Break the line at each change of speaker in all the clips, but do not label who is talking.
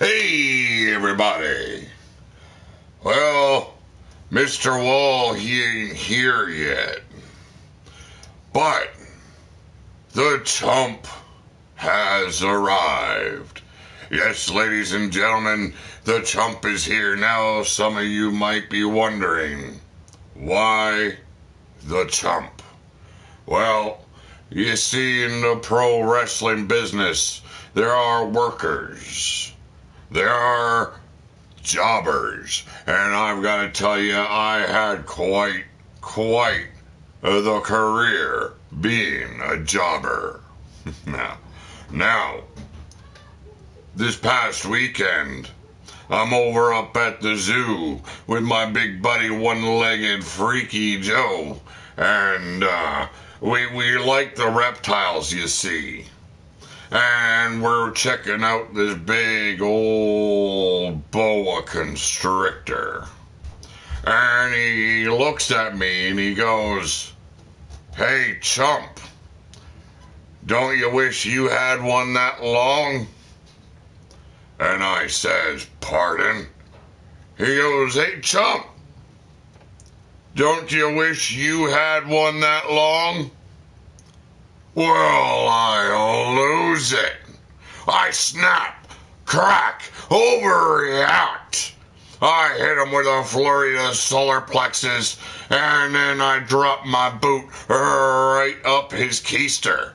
Hey, everybody. Well, Mr. Wall, he ain't here yet. But the chump has arrived. Yes, ladies and gentlemen, the chump is here. Now, some of you might be wondering, why the chump? Well, you see, in the pro wrestling business, there are workers. There are jobbers. And I've got to tell you, I had quite the career being a jobber. Now, this past weekend, I'm over up at the zoo with my big buddy One-Legged Freaky Joe, and we like the reptiles, you see. And we're checking out this big old boa constrictor. And he looks at me and he goes, "Hey, chump, don't you wish you had one that long?" And I says, "Pardon?" He goes, "Hey, chump, don't you wish you had one that long?" Well, I lose it. I snap, crack, overreact. I hit him with a flurry of solar plexus, and then I drop my boot right up his keister.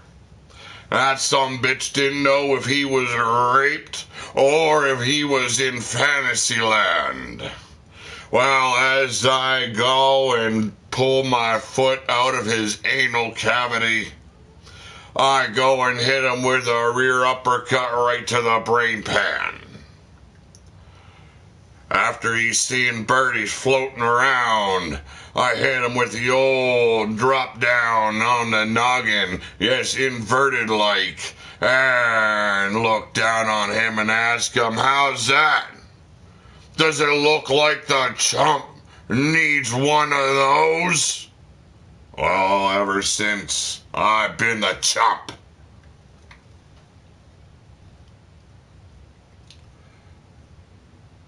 That sumbitch didn't know if he was raped or if he was in Fantasyland. Well, as I go and pull my foot out of his anal cavity, I go and hit him with a rear uppercut right to the brain pan. After he's seeing birdies floating around, I hit him with the old drop down on the noggin, yes, inverted like, and look down on him and ask him, "How's that? Does it look like the chump needs one of those?" Well, ever since, I've been the chump.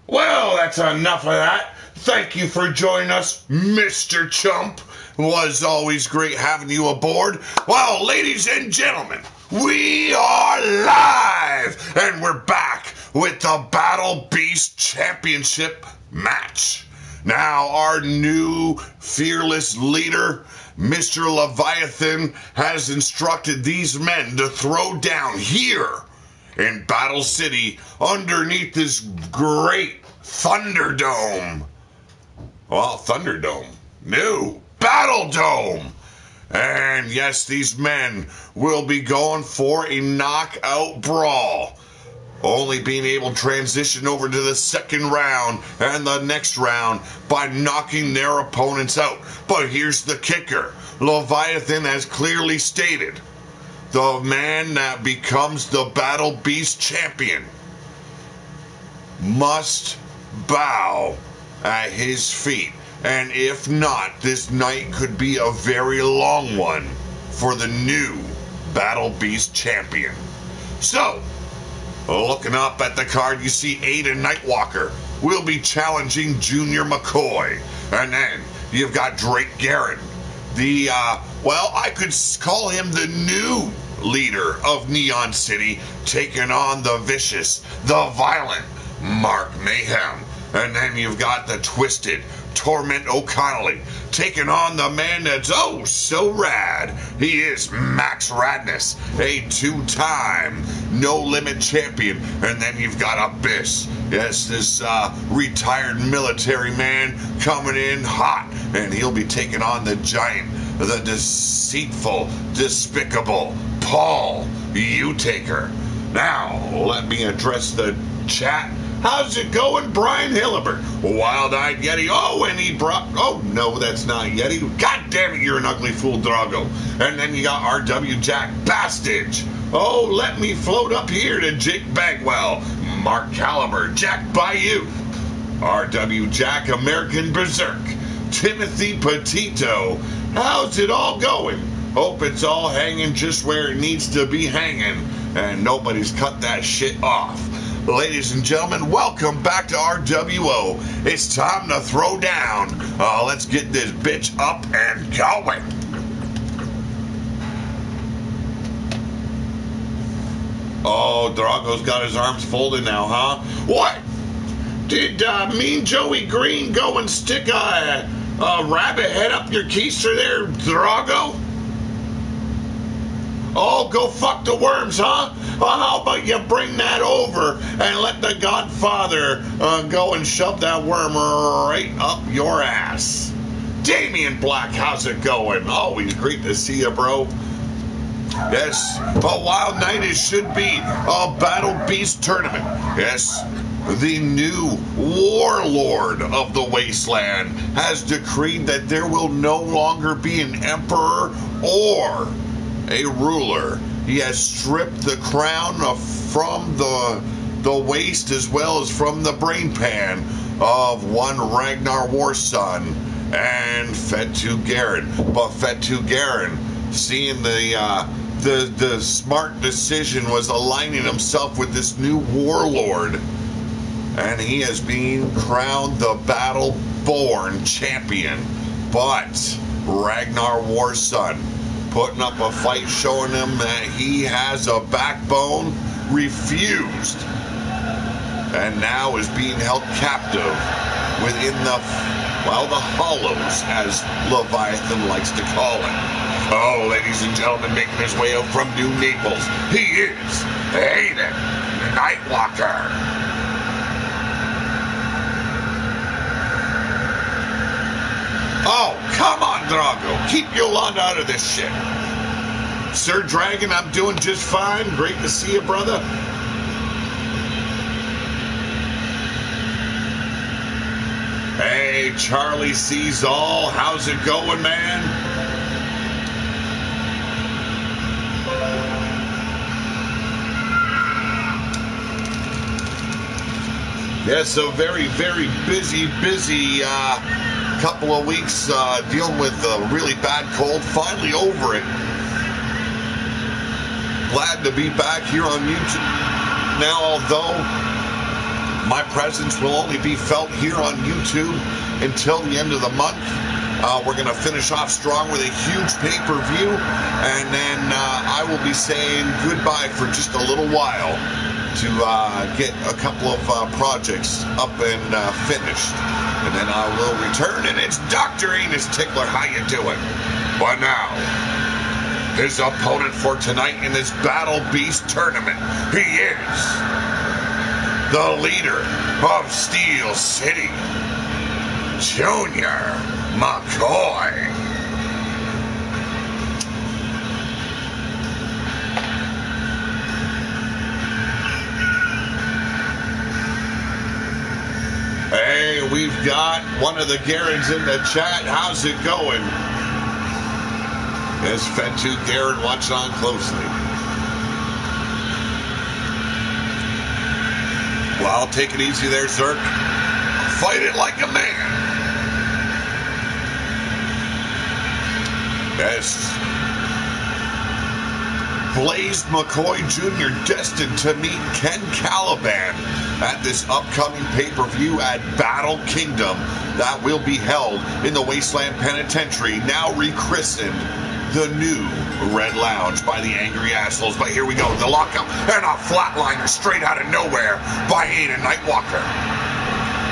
Well, that's enough of that. Thank you for joining us, Mr. Chump. It was always great having you aboard. Well, ladies and gentlemen, we are live, and we're back with the Battle Beast Championship match. Now, our new fearless leader, Mr. Leviathan, has instructed these men to throw down here in Battle City underneath this great Thunderdome. Well, Thunderdome. No, Battle Dome. And yes, these men will be going for a knockout brawl, only being able to transition over to the second round and the next round by knocking their opponents out. But here's the kicker. Leviathan has clearly stated, the man that becomes the Battle Beast champion must bow at his feet. And if not, this night could be a very long one for the new Battle Beast champion. So, looking up at the card, you see Aiden Nightwalker will be challenging Junior McCoy. And then you've got Drake Guerin, the, I could call him the new leader of Neon City, taking on the vicious, the violent Mark Mayhem. And then you've got the twisted Torment O'Connelly taking on the man that's oh so rad. He is Max Radness, a two-time No Limit champion. And then you've got Abyss. Yes, this retired military man coming in hot. And he'll be taking on the giant, the deceitful, despicable Paul Utaker. Now, let me address the chat. How's it going, Brian Hillibert? Wild-Eyed Yeti. Oh, and he brought... Oh, no, that's not Yeti. God damn it, you're an ugly fool, Drago. And then you got RW Jack Bastage. Oh, let me float up here to Jake Bagwell, Mark Caliber, Jack Bayou, RW Jack American Berserk, Timothy Petito. How's it all going? Hope it's all hanging just where it needs to be hanging, and nobody's cut that shit off. Ladies and gentlemen, welcome back to RWO. It's time to throw down. Let's get this bitch up and going. Oh, Drago's got his arms folded now, huh? What? Did Mean Joey Green go and stick a rabbit head up your keister there, Drago? Oh, go fuck the worms, huh? Well, how about you bring that over and let the Godfather go and shove that worm right up your ass? Damian Black, how's it going? Always great to see you, bro. Yes, a wild night it should be. A Battle Beast tournament. Yes, the new warlord of the wasteland has decreed that there will no longer be an emperor or a ruler. He has stripped the crown from the waist as well as from the brain pan of one Ragnar Warson and Fatu Garen. But Fatu Garen, seeing the smart decision was aligning himself with this new warlord, and he has been crowned the Battle-born champion. But Ragnar Warson putting up a fight, showing him that he has a backbone, refused, and now is being held captive within the hollows, as Leviathan likes to call it. Oh, ladies and gentlemen, making his way out from New Naples, he is Aiden Nightwalker. Oh, come on, Drago. Keep Yolanda out of this shit. Sir Dragon, I'm doing just fine. Great to see you, brother. Hey, Charlie sees all. How's it going, man? Yes, a very, very busy couple of weeks dealing with a really bad cold. Finally over it. Glad to be back here on YouTube. Now, although my presence will only be felt here on YouTube until the end of the month, we're going to finish off strong with a huge pay-per-view, and then I will be saying goodbye for just a little while to get a couple of projects up and finished. And then I will return, and it's Dr. Enos Tickler. How you doing? But now, his opponent for tonight in this Battle Beast tournament, he is the leader of Steel City, Junior McCoy. Hey, we've got one of the Garens in the chat. How's it going? As Fatu Garen watching on closely. Well, take it easy there, Zerk. Fight it like a man. Yes. Blaze McCoy Jr. destined to meet Ken Caliban at this upcoming pay-per-view at Battle Kingdom that will be held in the Wasteland Penitentiary, now rechristened the New Red Lounge by the Angry Assholes. But here we go, the lockup and a flatliner straight out of nowhere by Aiden Nightwalker.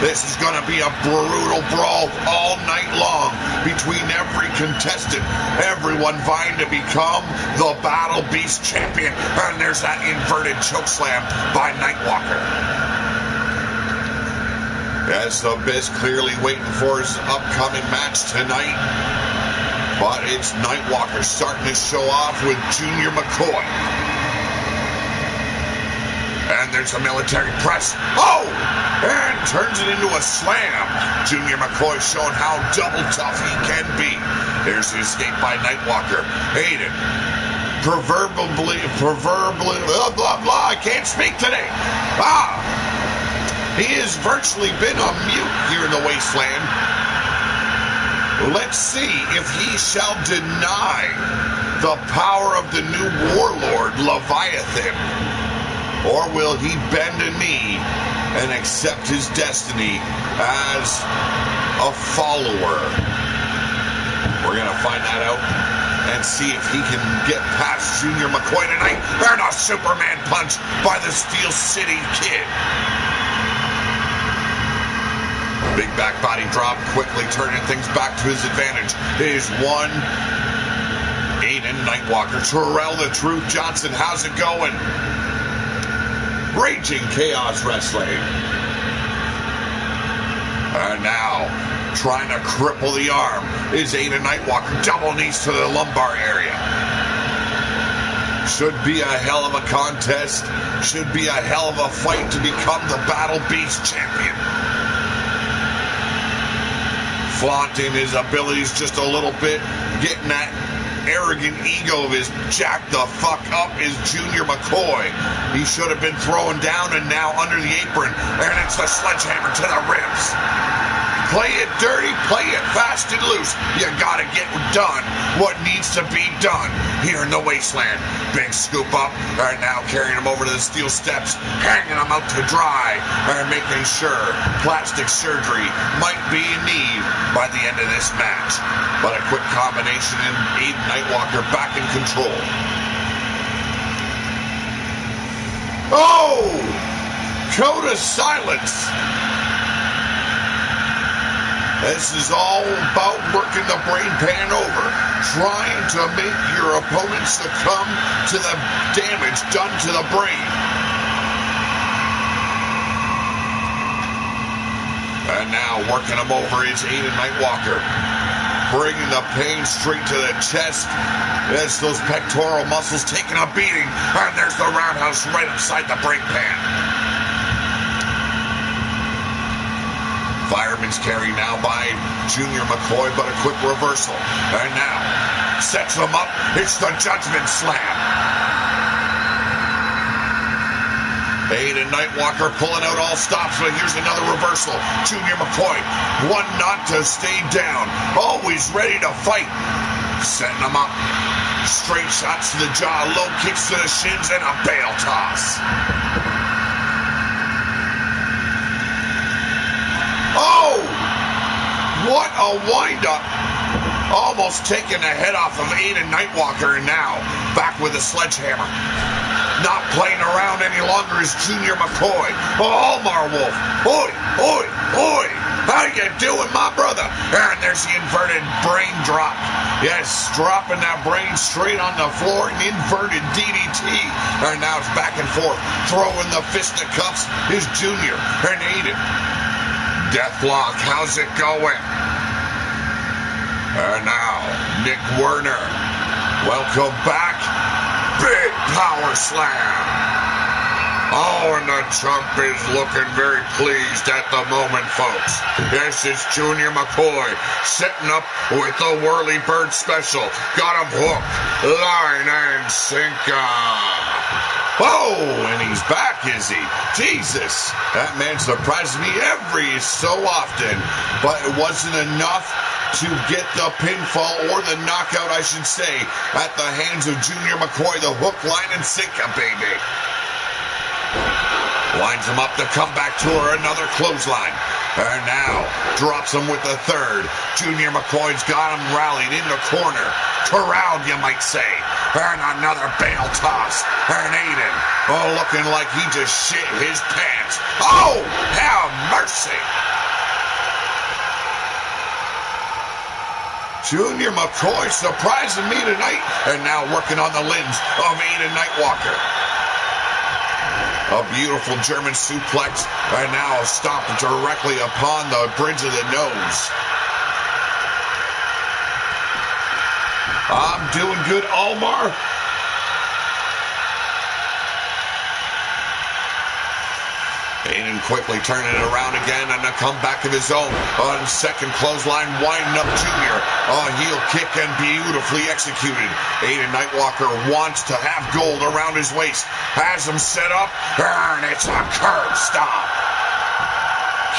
This is going to be a brutal brawl all night long between every contestant. Everyone vying to become the Battle Beast champion. And there's that inverted chokeslam by Nightwalker. Yes, the Abyss clearly waiting for his upcoming match tonight. But it's Nightwalker starting to show off with Junior McCoy. And there's a military press. Oh! And turns it into a slam. Junior McCoy showing how double tough he can be. There's the escape by Nightwalker. Aiden, proverbially, blah, blah, blah. I can't speak today. He has virtually been on mute here in the Wasteland. Let's see if he shall deny the power of the new warlord, Leviathan. Or will he bend a knee and accept his destiny as a follower? We're going to find that out and see if he can get past Junior McCoy tonight. And a Superman punch by the Steel City Kid. Big back body drop, quickly turning things back to his advantage. Is one Aiden Nightwalker. Terrell the Truth Johnson, how's it going? Raging Chaos Wrestling. And now, trying to cripple the arm is Aiden Nightwalker. Double knees to the lumbar area. Should be a hell of a contest. Should be a hell of a fight to become the Battle Beast champion. Flaunting his abilities just a little bit. Getting that arrogant ego of his jack the fuck up is Junior McCoy. He should have been thrown down and now under the apron. And it's the sledgehammer to the ribs. Play it dirty, play it fast and loose. You gotta get done what needs to be done here in the wasteland. Big scoop up, and now carrying him over to the steel steps, hanging him out to dry, and making sure plastic surgery might be in need by the end of this match. But a quick combination and Aiden Nightwalker back in control. Oh! Code of silence. This is all about working the brain pan over, trying to make your opponent succumb to the damage done to the brain. And now working him over is Aiden Nightwalker, bringing the pain straight to the chest. As those pectoral muscles taking a beating, and there's the roundhouse right upside the brain pan. Fireman's carry now by Junior McCoy, but a quick reversal. And now, sets him up. It's the Judgment Slam. Aiden Nightwalker pulling out all stops, but here's another reversal. Junior McCoy, one not to stay down. Always ready to fight. Setting him up. Straight shots to the jaw, low kicks to the shins, and a bail toss. Oh! What a wind-up. Almost taking the head off of Aiden Nightwalker, and now back with a sledgehammer. Not playing around any longer is Junior McCoy. Oh, Marwolf. Oi, oi, oi. How you doing, my brother? And there's the inverted brain drop. Yes, dropping that brain straight on the floor, an inverted DDT. And now it's back and forth. Throwing the fisticuffs is Junior and Aiden. Deathlock, how's it going? And now, Nick Werner. Welcome back. Big power slam. Oh, and the chump is looking very pleased at the moment, folks. This is Junior McCoy setting up with the Whirly Bird special. Got him hooked, line and sinker. Oh, and he's back, is he? Jesus, that man surprises me every so often. But it wasn't enough to get the pinfall, or the knockout, I should say, at the hands of Junior McCoy. The hook, line, and sinker, baby. Lines him up to come back to her, another clothesline. And now, drops him with the third. Junior McCoy's got him rallied in the corner. Corralled, you might say. And another bail toss. And Aiden, oh, looking like he just shit his pants. Oh, have mercy. Junior McCoy surprising me tonight. And now working on the limbs of Aiden Nightwalker. A beautiful German suplex, and now a stomp directly upon the bridge of the nose. I'm doing good, Almar. Aiden quickly turning it around again, and a comeback of his own on second clothesline, winding up Junior. A heel kick and beautifully executed. Aiden Nightwalker wants to have gold around his waist. Has him set up, and it's a curb stop.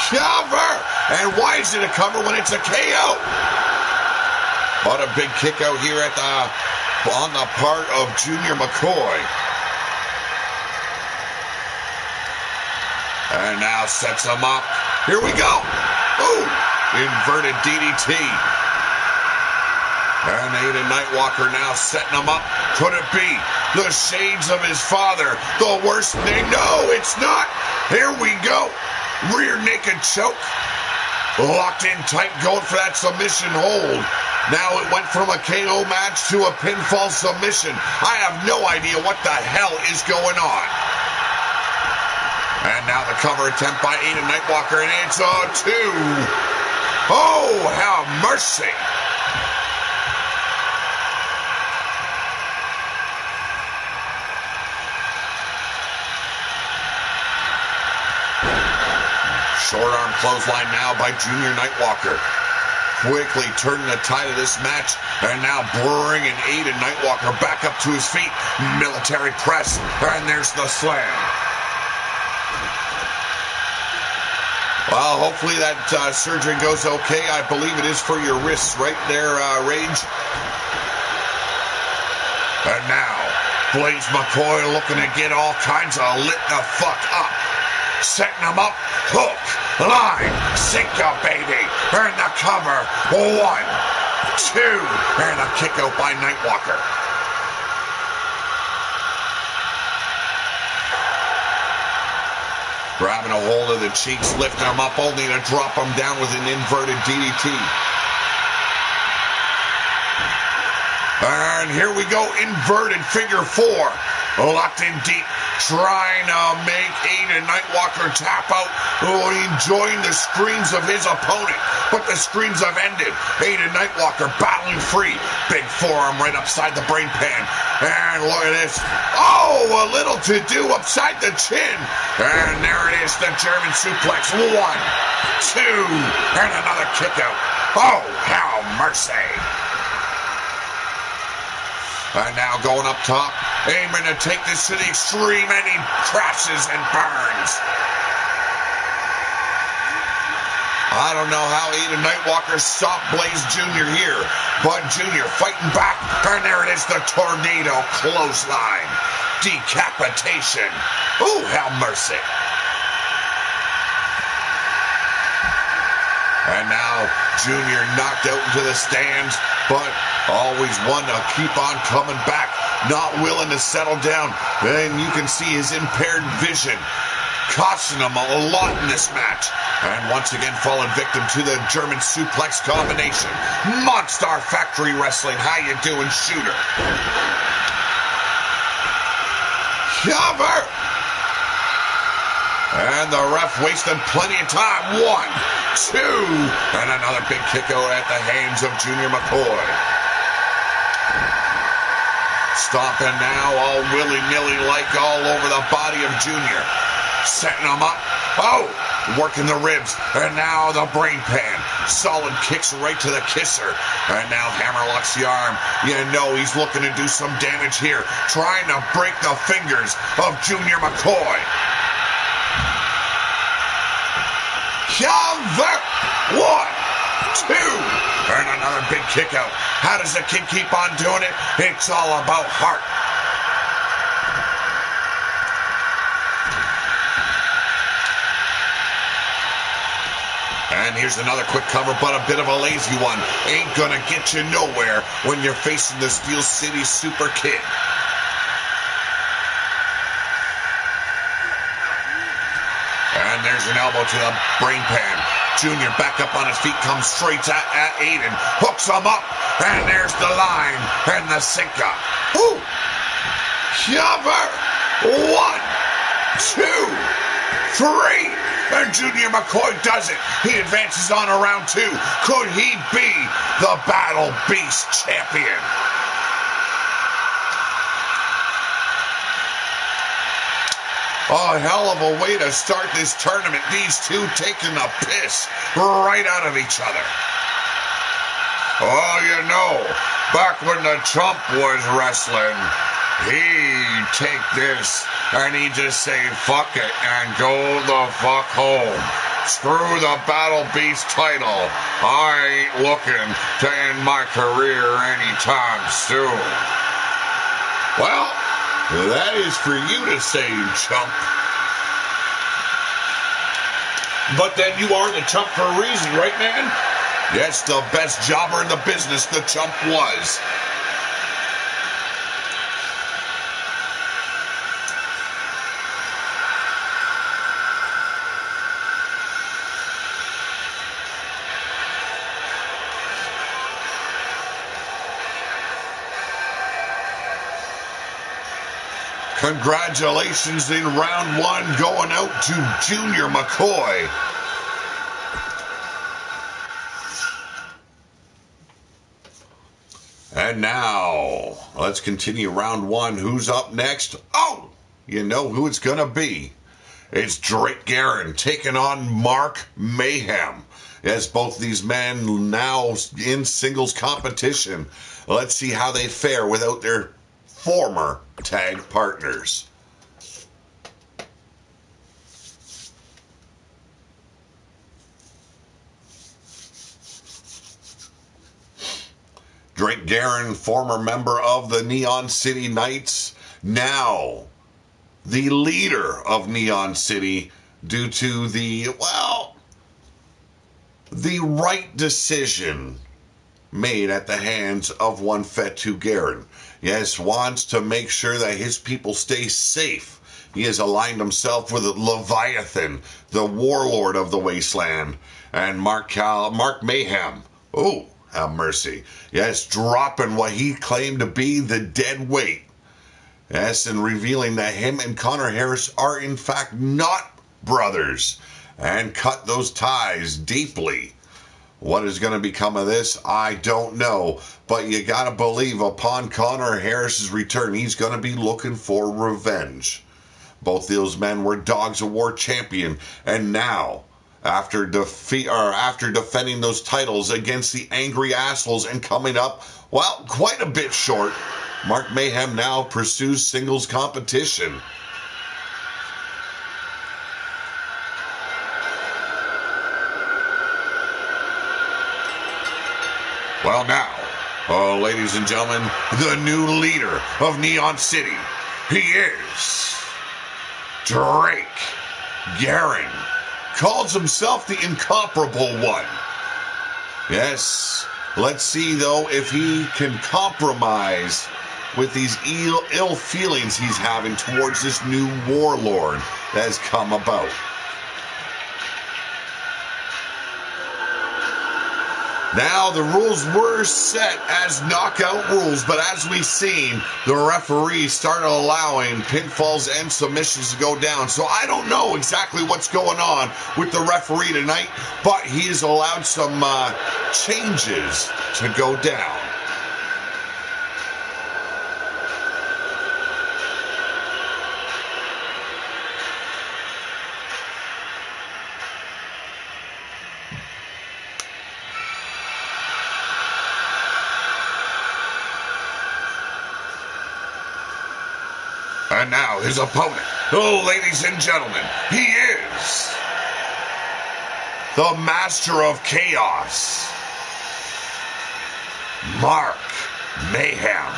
Cover! And why is it a cover when it's a KO? But a big kick out here on the part of Junior McCoy. And now sets him up. Here we go. Ooh, inverted DDT. And Aiden Nightwalker now setting him up. Could it be the shades of his father? The worst name? No, it's not. Here we go. Rear naked choke. Locked in tight, going for that submission hold. Now it went from a KO match to a pinfall submission. I have no idea what the hell is going on. And now the cover attempt by Aiden Nightwalker, and it's a 2. Oh, have mercy. Short arm clothesline now by Junior Nightwalker. Quickly turning the tide of this match, and now bringing Aiden Nightwalker back up to his feet. Military press, and there's the slam. Well, hopefully that surgery goes okay. I believe it is for your wrists right there, Rage. And now, Blaze McCoy looking to get all kinds of lit the fuck up. Setting him up, hook, line, sinker, baby. Earn the cover. 1, 2, and a kick out by Nightwalker. Grabbing a hold of the cheeks, lifting him up, only to drop him down with an inverted DDT. And here we go, inverted figure 4. Locked in deep, trying to make Aiden Nightwalker tap out, enjoying the screams of his opponent. But the screams have ended. Aiden Nightwalker battling free. Big forearm right upside the brain pan. And look at this. Oh, a little to do upside the chin. And there it is, the German suplex. 1, 2, and another kick out. Oh, how mercy. And now going up top, aiming to take this to the extreme, and he crashes and burns. I don't know how Aiden Nightwalker stopped Blaze Jr. here, but Jr. fighting back, and there it is, the tornado clothesline. Decapitation. Ooh, how mercy. And now Junior knocked out into the stands, but always one to keep on coming back, not willing to settle down. And you can see his impaired vision costing him a lot in this match. And once again falling victim to the German suplex combination. Monster Factory Wrestling, how you doing, Shooter? Cover! And the ref wasting plenty of time. 1, 2, and another big kick out at the hands of Junior McCoy. Stomping now, all willy-nilly like all over the body of Junior. Setting him up. Oh, working the ribs. And now the brain pan. Solid kicks right to the kisser. And now hammerlocks the arm. You know he's looking to do some damage here. Trying to break the fingers of Junior McCoy. Cover! 1, 2, and another big kick out. How does the kid keep on doing it? It's all about heart. And here's another quick cover, but a bit of a lazy one. Ain't gonna get you nowhere when you're facing the Steel City Super Kid. And there's an elbow to the brain pan. Junior back up on his feet, comes straight at Aiden. Hooks him up, and there's the line and the sinker. Ooh! Cover! 1, 2, 3. And Junior McCoy does it. He advances on to round 2. Could he be the Battle Beast champion? A hell of a way to start this tournament. These two taking the piss right out of each other. Oh, you know, back when the Chump was wrestling, he'd take this and he'd just say, fuck it, and go the fuck home. Screw the Battle Beast title. I ain't looking to end my career anytime soon. Well, that is for you to say, Chump. But then you are the chump for a reason, right, man? Yes, the best jobber in the business, the chump was. Congratulations in round one going out to Junior McCoy. And now, let's continue round one. Who's up next? Oh, you know who it's going to be. It's Drake Guerin taking on Mark Mayhem. As both these men now in singles competition. Let's see how they fare without their former tag partners. Drake Guerin, former member of the Neon City Knights, now the leader of Neon City due to the right decision made at the hands of one Fatu Guerin. Yes, wants to make sure that his people stay safe. He has aligned himself with Leviathan, the warlord of the wasteland, and Mark Mayhem. Oh, have mercy. Yes, dropping what he claimed to be the dead weight. Yes, and revealing that him and Connor Harris are in fact not brothers, and cut those ties deeply. What is going to become of this, I don't know. But you got to believe upon Connor Harris's return, he's going to be looking for revenge. Both those men were Dogs of War champion. And now, after defending those titles against the Angry Assholes and coming up, quite a bit short, Mark Mayhem now pursues singles competition. Well now, ladies and gentlemen, the new leader of Neon City. He is Drake Guerin. Calls himself the incomparable one. Yes, let's see though if he can compromise with these ill feelings he's having towards this new warlord that has come about. Now, the rules were set as knockout rules, but as we've seen, the referee started allowing pinfalls and submissions to go down. So I don't know exactly what's going on with the referee tonight, but he has allowed some changes to go down. And now his opponent, ladies and gentlemen, he is the Master of Chaos, Mark Mayhem.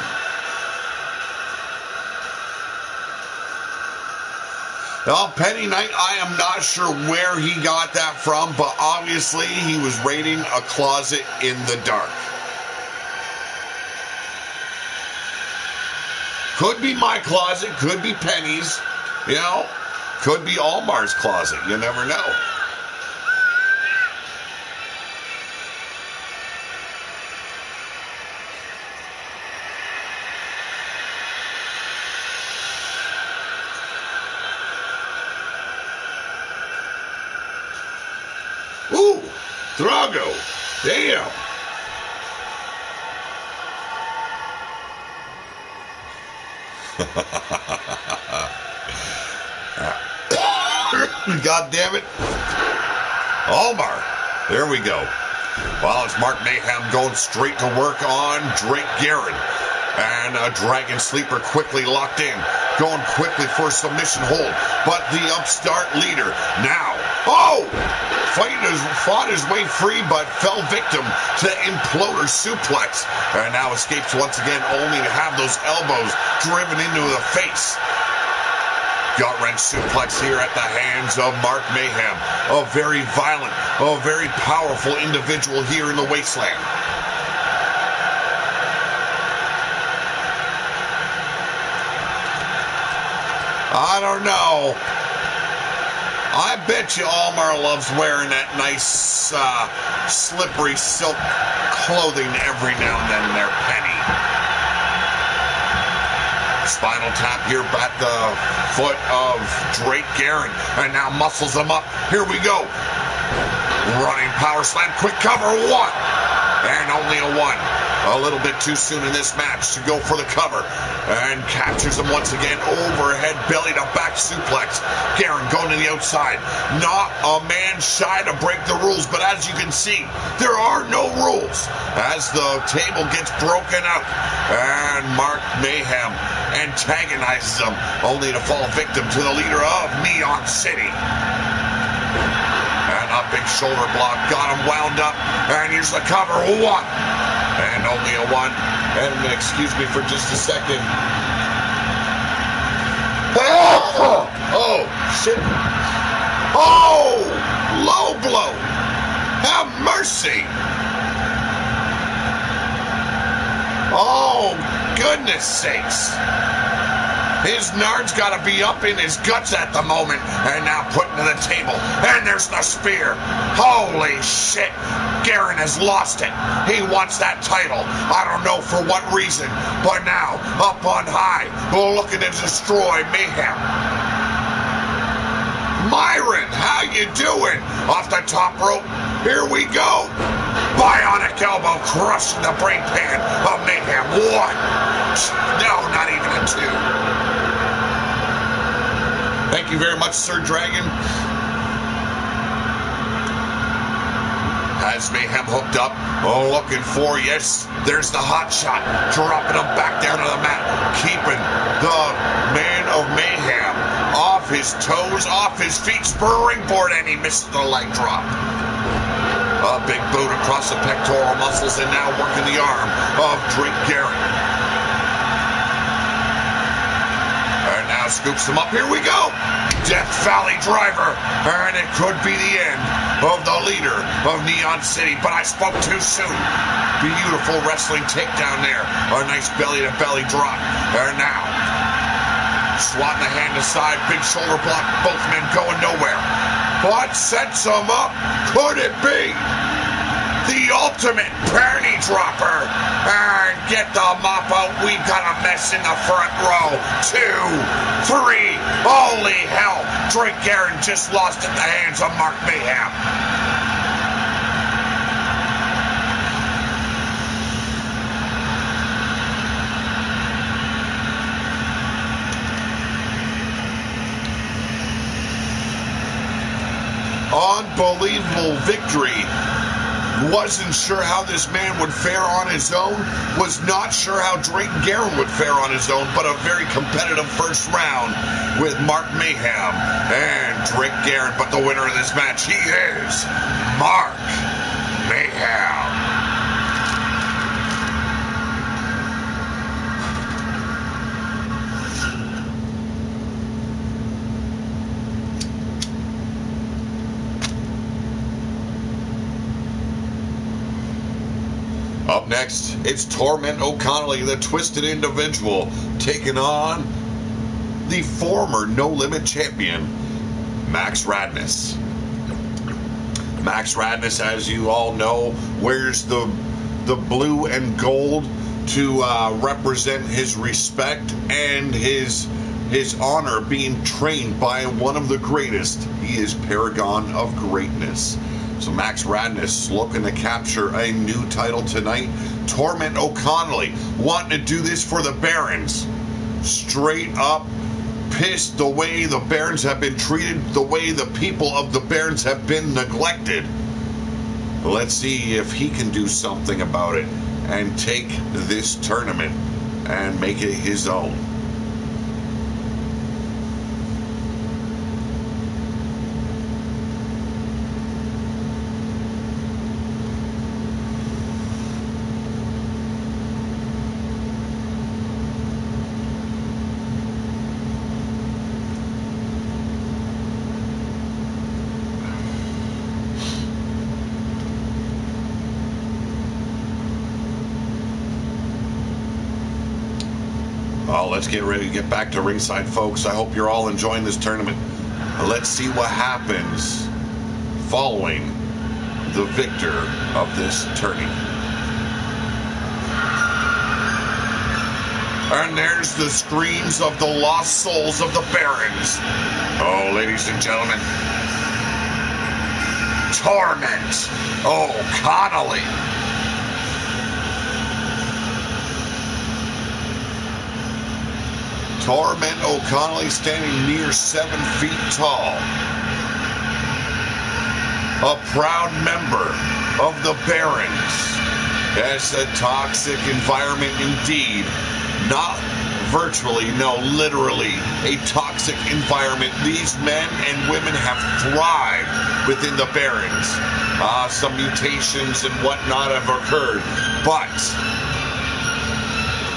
Well, Penny Knight, I am not sure where he got that from, but obviously he was raiding a closet in the dark. Could be my closet, could be Penny's, could be Almar's closet. You never know. Ooh, Drago. Damn. God damn it. Almar. There we go. Well, it's Mark Mayhem going straight to work on Drake Guerin. And a Dragon Sleeper quickly locked in. Going quickly for a submission hold. But the upstart leader now. Fought his way free, but fell victim to the imploder suplex. And now escapes once again, only to have those elbows driven into the face. Gut-wrench suplex here at the hands of Mark Mayhem. A very violent, a very powerful individual here in the Wasteland. I don't know. I bet you Almar loves wearing that nice, slippery silk clothing every now and then there, Penny. Spinal tap here at the foot of Drake Guerin, and now muscles him up. Here we go. Running power slam, quick cover, one. And only a one. A little bit too soon in this match to go for the cover. And captures him once again. Overhead belly to back suplex. Guerin going to the outside. Not a man shy to break the rules, but as you can see, there are no rules as the table gets broken out. And Mark Mayhem antagonizes him, only to fall victim to the leader of Neon City. And a big shoulder block got him wound up. And here's the cover, one. And only a one. And excuse me for just a second. Oh, shit. Oh, low blow. Have mercy. Oh, goodness sakes. His nard's got to be up in his guts at the moment. And now put to the table. And there's the spear. Holy shit. Guerin has lost it. He wants that title. I don't know for what reason. But now, up on high, looking to destroy Mayhem. Myron, how you doing? Off the top rope. Here we go. Bionic elbow crushing the brain pan of Mayhem. One. No, not even a two. Thank you very much, Sir Dragon. Has Mayhem hooked up. Oh, looking for, yes, there's the hot shot. Dropping him back down to the mat. Keeping the man of Mayhem off his toes, off his feet, spurring board, and he misses the leg drop. A big boot across the pectoral muscles, and now working the arm of Drake Guerin. And now scoops him up. Here we go. Death Valley driver. And it could be the end of the leader of Neon City. But I spoke too soon. Beautiful wrestling takedown there. A nice belly-to-belly drop. And now, swatting the hand aside. Big shoulder block. Both men going nowhere. What sets them up? Could it be the ultimate panty dropper? And get the mop out. We've got a mess in the front row. 2, 3. Holy hell. Drake Guerin just lost at the hands of Mark Mayhem. Unbelievable victory. Wasn't sure how this man would fare on his own. Was not sure how Drake Guerin would fare on his own, but a very competitive first round with Mark Mayhem and Drake Guerin. But the winner of this match, he is Mark Mayhem. Up next, it's Torment O'Connelly, the Twisted Individual, taking on the former No Limit champion, Max Radness. Max Radness, as you all know, wears the blue and gold to represent his respect and his honor, being trained by one of the greatest. He is Paragon of Greatness. So Max Radness looking to capture a new title tonight. Torment O'Connelly wanting to do this for the Barons. Straight up pissed the way the Barons have been treated, the way the people of the Barons have been neglected. Let's see if he can do something about it and take this tournament and make it his own. Let's get ready to get back to ringside, folks. I hope you're all enjoying this tournament. Let's see what happens following the victor of this tourney. And there's the screams of the lost souls of the Barons. Oh, ladies and gentlemen, Torment O'Connolly. Torment O'Connolly standing near 7 feet tall. A proud member of the Barons. That's a toxic environment indeed. Not virtually, no, literally a toxic environment. These men and women have thrived within the Barons. Some mutations and whatnot have occurred, but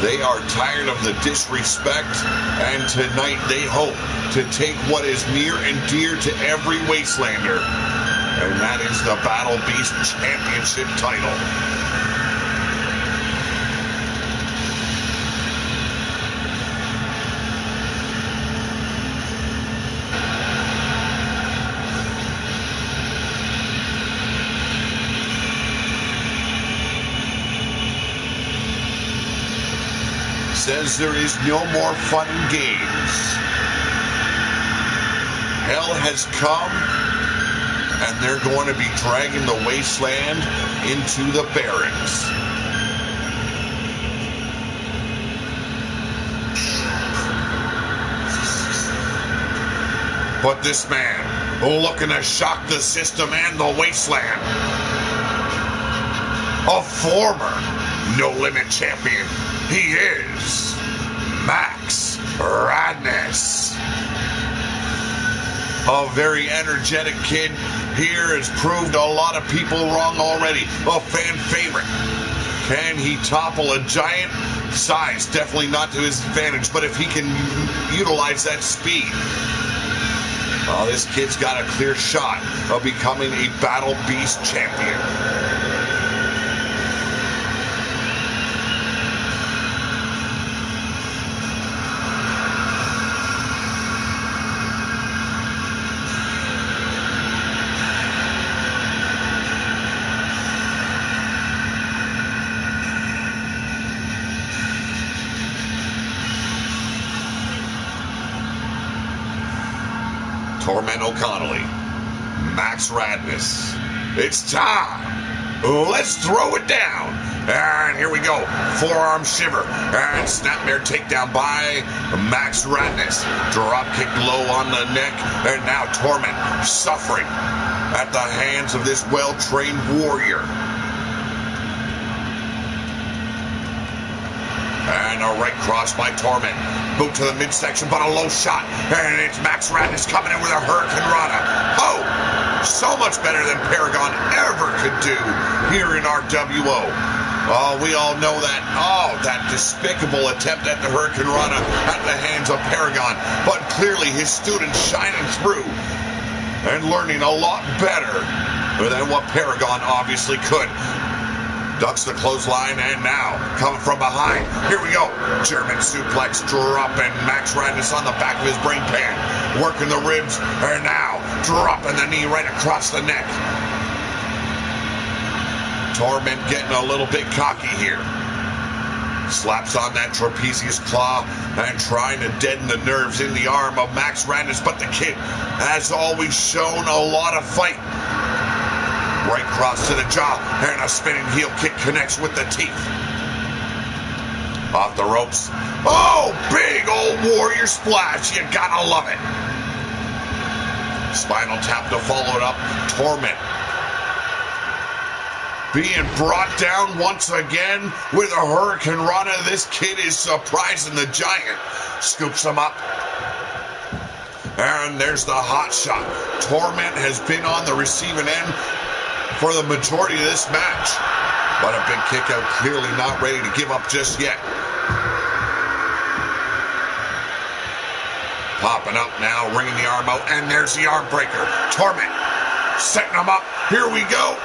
they are tired of the disrespect, and tonight they hope to take what is near and dear to every Wastelander, and that is the Battle Beast Championship title. Says there is no more fun and games. Hell has come, and they're going to be dragging the Wasteland into the Barrens. But this man, looking to shock the system and the Wasteland. A former No Limit champion. He is Max Radness. A very energetic kid here has proved a lot of people wrong already. A fan favorite. Can he topple a giant? Size, definitely not to his advantage, but if he can utilize that speed, this kid's got a clear shot of becoming a Battle Beast champion. Torment O'Connolly, Max Radness. It's time. Let's throw it down. And here we go. Forearm shiver. And snapmare takedown by Max Radness. Drop kick low on the neck. And now Torment suffering at the hands of this well-trained warrior. And a right cross by Torment. Boot to the midsection, but a low shot. And it's Max Radness coming in with a Hurricane Rana. Oh, so much better than Paragon ever could do here in RWO. Oh, we all know that. Oh, that despicable attempt at the Hurricane Rana at the hands of Paragon. But clearly his students shining through and learning a lot better than what Paragon obviously could. Ducks the clothesline, and now coming from behind. Here we go. German suplex, dropping Max Radness on the back of his brain pan. Working the ribs, and now dropping the knee right across the neck. Torment getting a little bit cocky here. Slaps on that trapezius claw and trying to deaden the nerves in the arm of Max Radness, but the kid has always shown a lot of fight. Right cross to the jaw, and a spinning heel kick connects with the teeth. Off the ropes. Oh, big old warrior splash. You gotta love it. Spinal tap to follow it up. Torment being brought down once again with a Hurricane Rana. This kid is surprising the giant. Scoops him up. And there's the hot shot. Torment has been on the receiving end for the majority of this match. But a big kick out, clearly not ready to give up just yet. Popping up now, ringing the arm out, and there's the arm breaker. Torment setting him up. Here we go.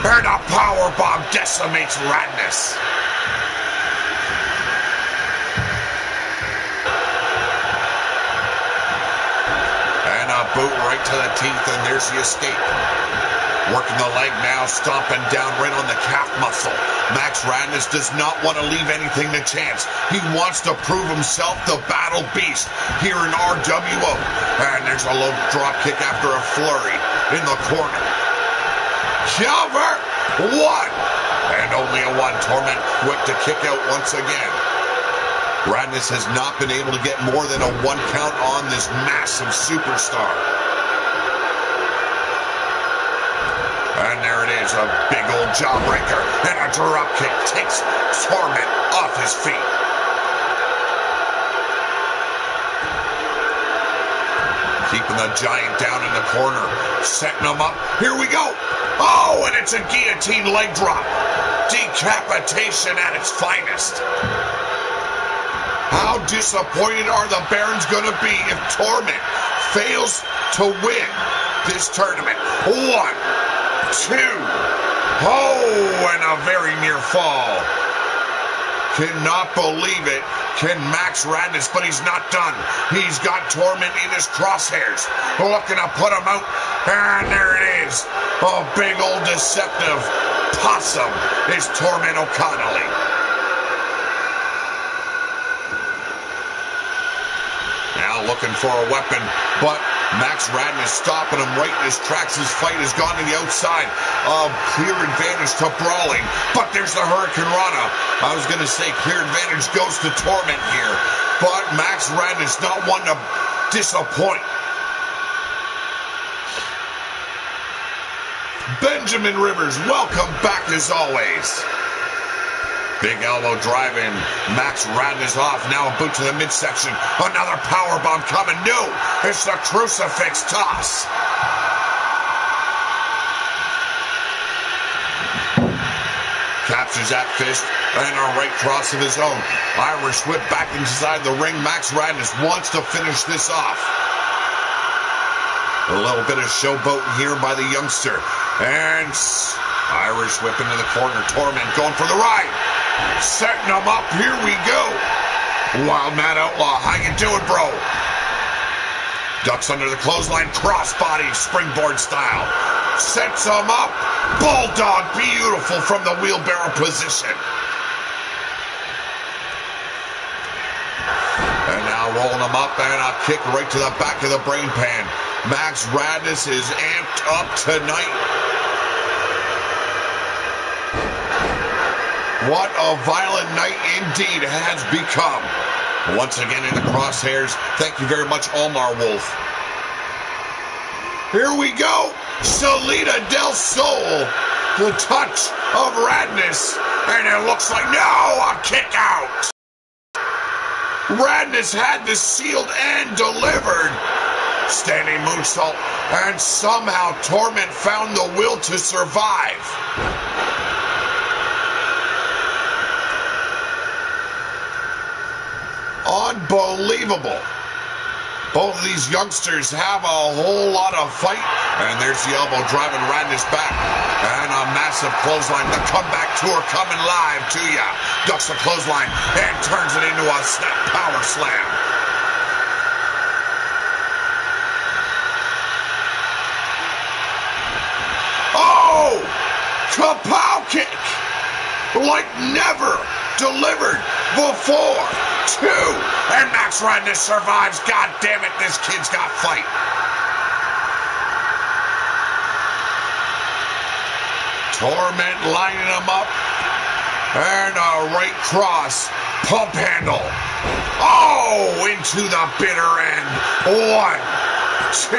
And a powerbomb decimates Radness. boot right to the teeth, and there's the escape. Working the leg now, stomping down right on the calf muscle. Max Radness does not want to leave anything to chance. He wants to prove himself the Battle Beast here in RWO. And there's a low drop kick after a flurry in the corner. Cover! One! And only a one. Torment quick to kick out once again. Radness has not been able to get more than a one count on this massive superstar. And there it is, a big old jawbreaker, and a drop kick takes Torment off his feet. Keeping the Giant down in the corner, setting him up. Here we go. Oh, and it's a guillotine leg drop. Decapitation at its finest. How disappointed are the Barons going to be if Torment fails to win this tournament? 1, 2. Oh, and a very near fall. Cannot believe it. Can Max Radness, but he's not done. He's got Torment in his crosshairs. Looking to put him out. And there it is. A big old deceptive possum is Torment O'Connelly. Now looking for a weapon, but Max Radness stopping him right in his tracks. His fight has gone to the outside. A clear advantage to brawling, but there's the Hurricane Rana. I was going to say clear advantage goes to Torment here, but Max Radness not one to disappoint. Benjamin Rivers, welcome back as always. Big elbow driving Max Radness off. Now a boot to the midsection. Another powerbomb coming. No, it's the crucifix toss. Captures that fist and a right cross of his own. Irish whip back inside the ring. Max Radness wants to finish this off. A little bit of showboating here by the youngster. And Irish whip into the corner. Torment going for the ride. Setting him up. Here we go. Wild Mad Outlaw. How you doing, bro? Ducks under the clothesline. Crossbody springboard style. Sets him up. Bulldog. Beautiful from the wheelbarrow position. And now rolling him up and a kick right to the back of the brain pan. Max Radness is amped up tonight. What a violent night indeed has become. Once again in the crosshairs. Thank you very much, Omar Wolf. Here we go. Salida del Sol. The touch of Radness. And it looks like, no, a kick out. Radness had this sealed and delivered. Standing moonsault. And somehow Torment found the will to survive. Unbelievable. Both of these youngsters have a whole lot of fight. And there's the elbow driving Radness back. And a massive clothesline. The comeback tour coming live to ya. Ducks the clothesline and turns it into a snap power slam. Oh! Kapow kick! Like never delivered before. 2, and Max Radness survives. God damn it, this kid's got fight. Torment lining him up, and a right cross, pump handle. Oh, into the bitter end. 1, 2,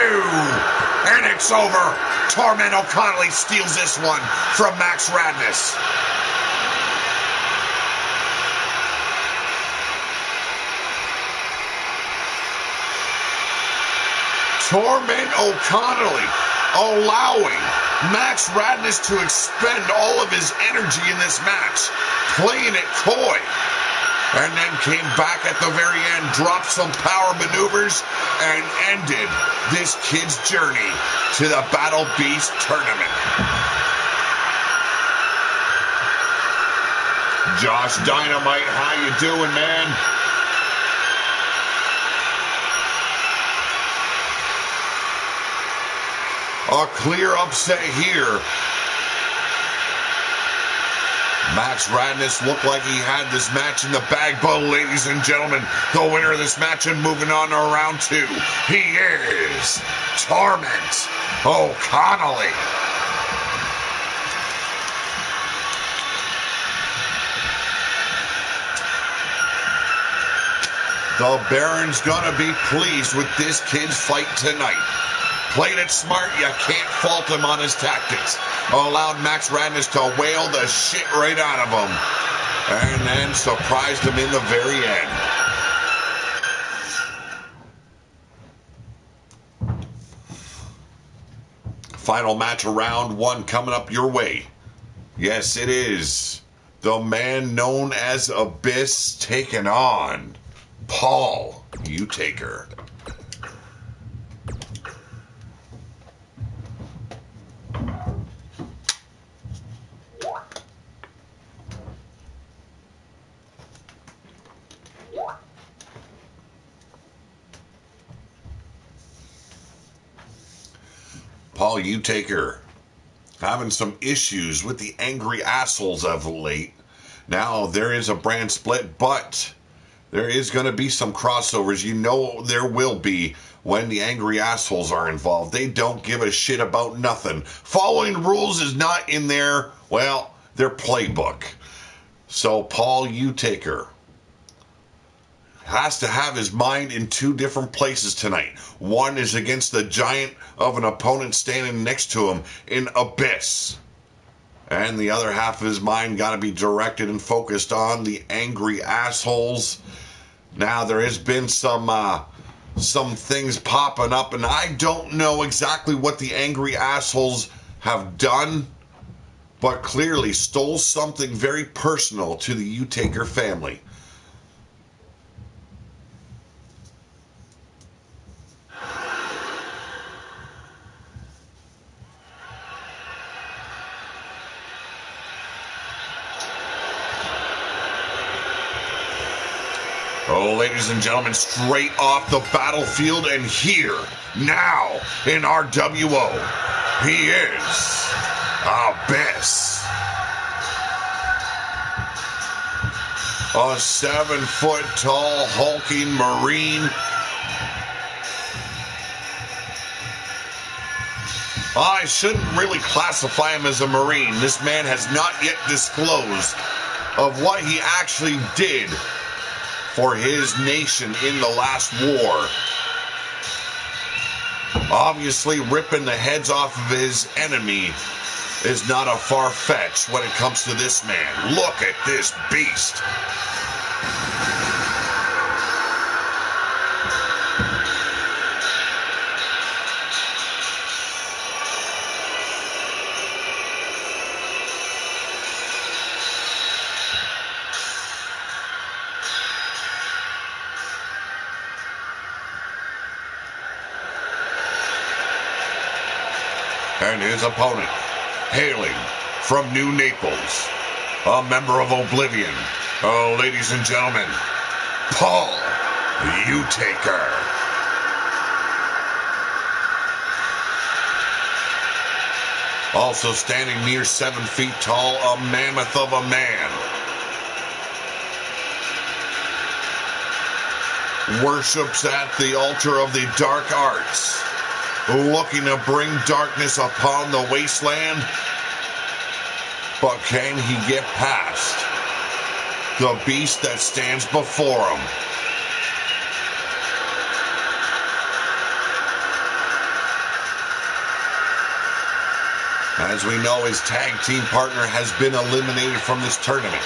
and it's over. Torment O'Connelly steals this one from Max Radness. Torment O'Connelly allowing Max Radness to expend all of his energy in this match, playing it coy, and then came back at the very end, dropped some power maneuvers, and ended this kid's journey to the Battle Beast tournament. Josh Dynamite, how you doing, man? A clear upset here. Max Radness looked like he had this match in the bag, but ladies and gentlemen, the winner of this match and moving on to round 2, he is Torment O'Connolly. The Baron's gonna be pleased with this kid's fight tonight. Played it smart, you can't fault him on his tactics. Allowed Max Radness to wail the shit right out of him. And then surprised him in the very end. Final match of round 1 coming up your way. Yes, it is the man known as Abyss taking on Paul Utaker. Paul Utaker having some issues with the angry assholes of late. Now, there is a brand split, but there is going to be some crossovers. You know there will be when the angry assholes are involved. They don't give a shit about nothing. Following rules is not in their playbook. So Paul Utaker has to have his mind in 2 different places tonight. One is against the giant of an opponent standing next to him in Abyss. And the other half of his mind got to be directed and focused on the angry assholes. Now, there has been some things popping up, and I don't know exactly what the angry assholes have done, but clearly stole something very personal to the Utaker family. Oh, ladies and gentlemen, straight off the battlefield and here, now, in RWO, he is Abyss. A 7-foot-tall, hulking Marine. I shouldn't really classify him as a Marine. This man has not yet disclosed of what he actually did for his nation in the last war. Obviously, ripping the heads off of his enemy is not a far-fetched when it comes to this man. Look at this beast. And his opponent, hailing from New Naples, a member of Oblivion, oh, ladies and gentlemen, Paul Utaker. Also standing near 7 feet tall, a mammoth of a man. Worships at the altar of the dark arts, looking to bring darkness upon the wasteland. But can he get past the beast that stands before him? As we know, his tag team partner has been eliminated from this tournament.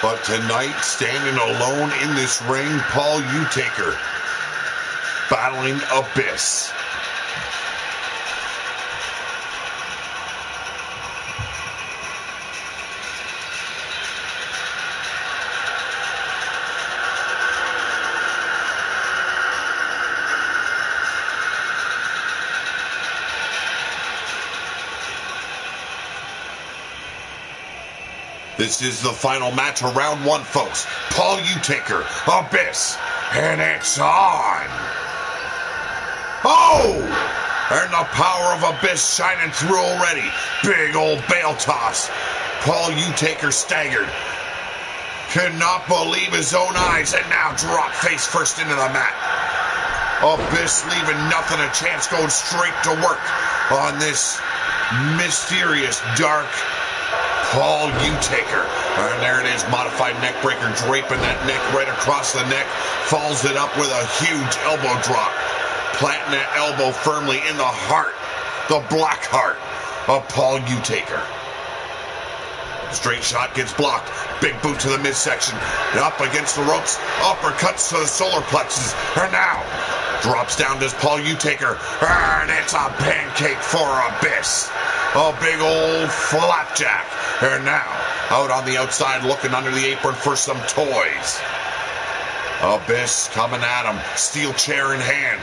But tonight, standing alone in this ring, Paul Utaker, battling Abyss. This is the final match of round one, folks. Paul Utaker, Abyss, and it's on. Oh! And the power of Abyss shining through already. Big old bail toss. Paul Utaker staggered. Cannot believe his own eyes, and now drop face first into the mat. Abyss leaving Nothin a chance, going straight to work on this mysterious, dark Paul Utaker. And there it is, modified neck breaker, draping that neck right across the neck. Follows it up with a huge elbow drop. Planting that elbow firmly in the heart, the black heart of Paul Utaker. Straight shot gets blocked. Big boot to the midsection. Up against the ropes. Uppercuts to the solar plexus. And now drops down to Paul Utaker. And it's a pancake for Abyss. A big old flapjack. And now out on the outside looking under the apron for some toys. Abyss coming at him. Steel chair in hand.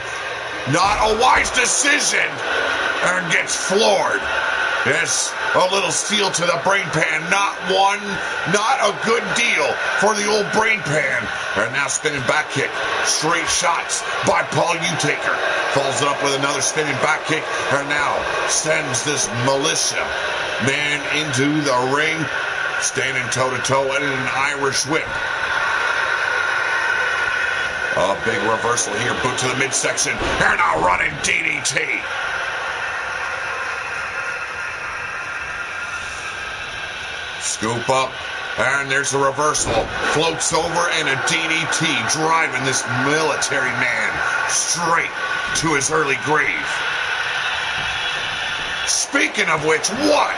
Not a wise decision. And gets floored. Yes, a little steel to the brain pan. Not a good deal for the old brain pan. And now spinning back kick. Straight shots by Paul Utaker. Follows it up with another spinning back kick. And now sends this militia man into the ring. Standing toe-to-toe and an Irish whip. A big reversal here. Boot to the midsection. And a running DDT. Scoop up, and there's a reversal. Floats over, and a DDT driving this military man straight to his early grave. Speaking of which, what?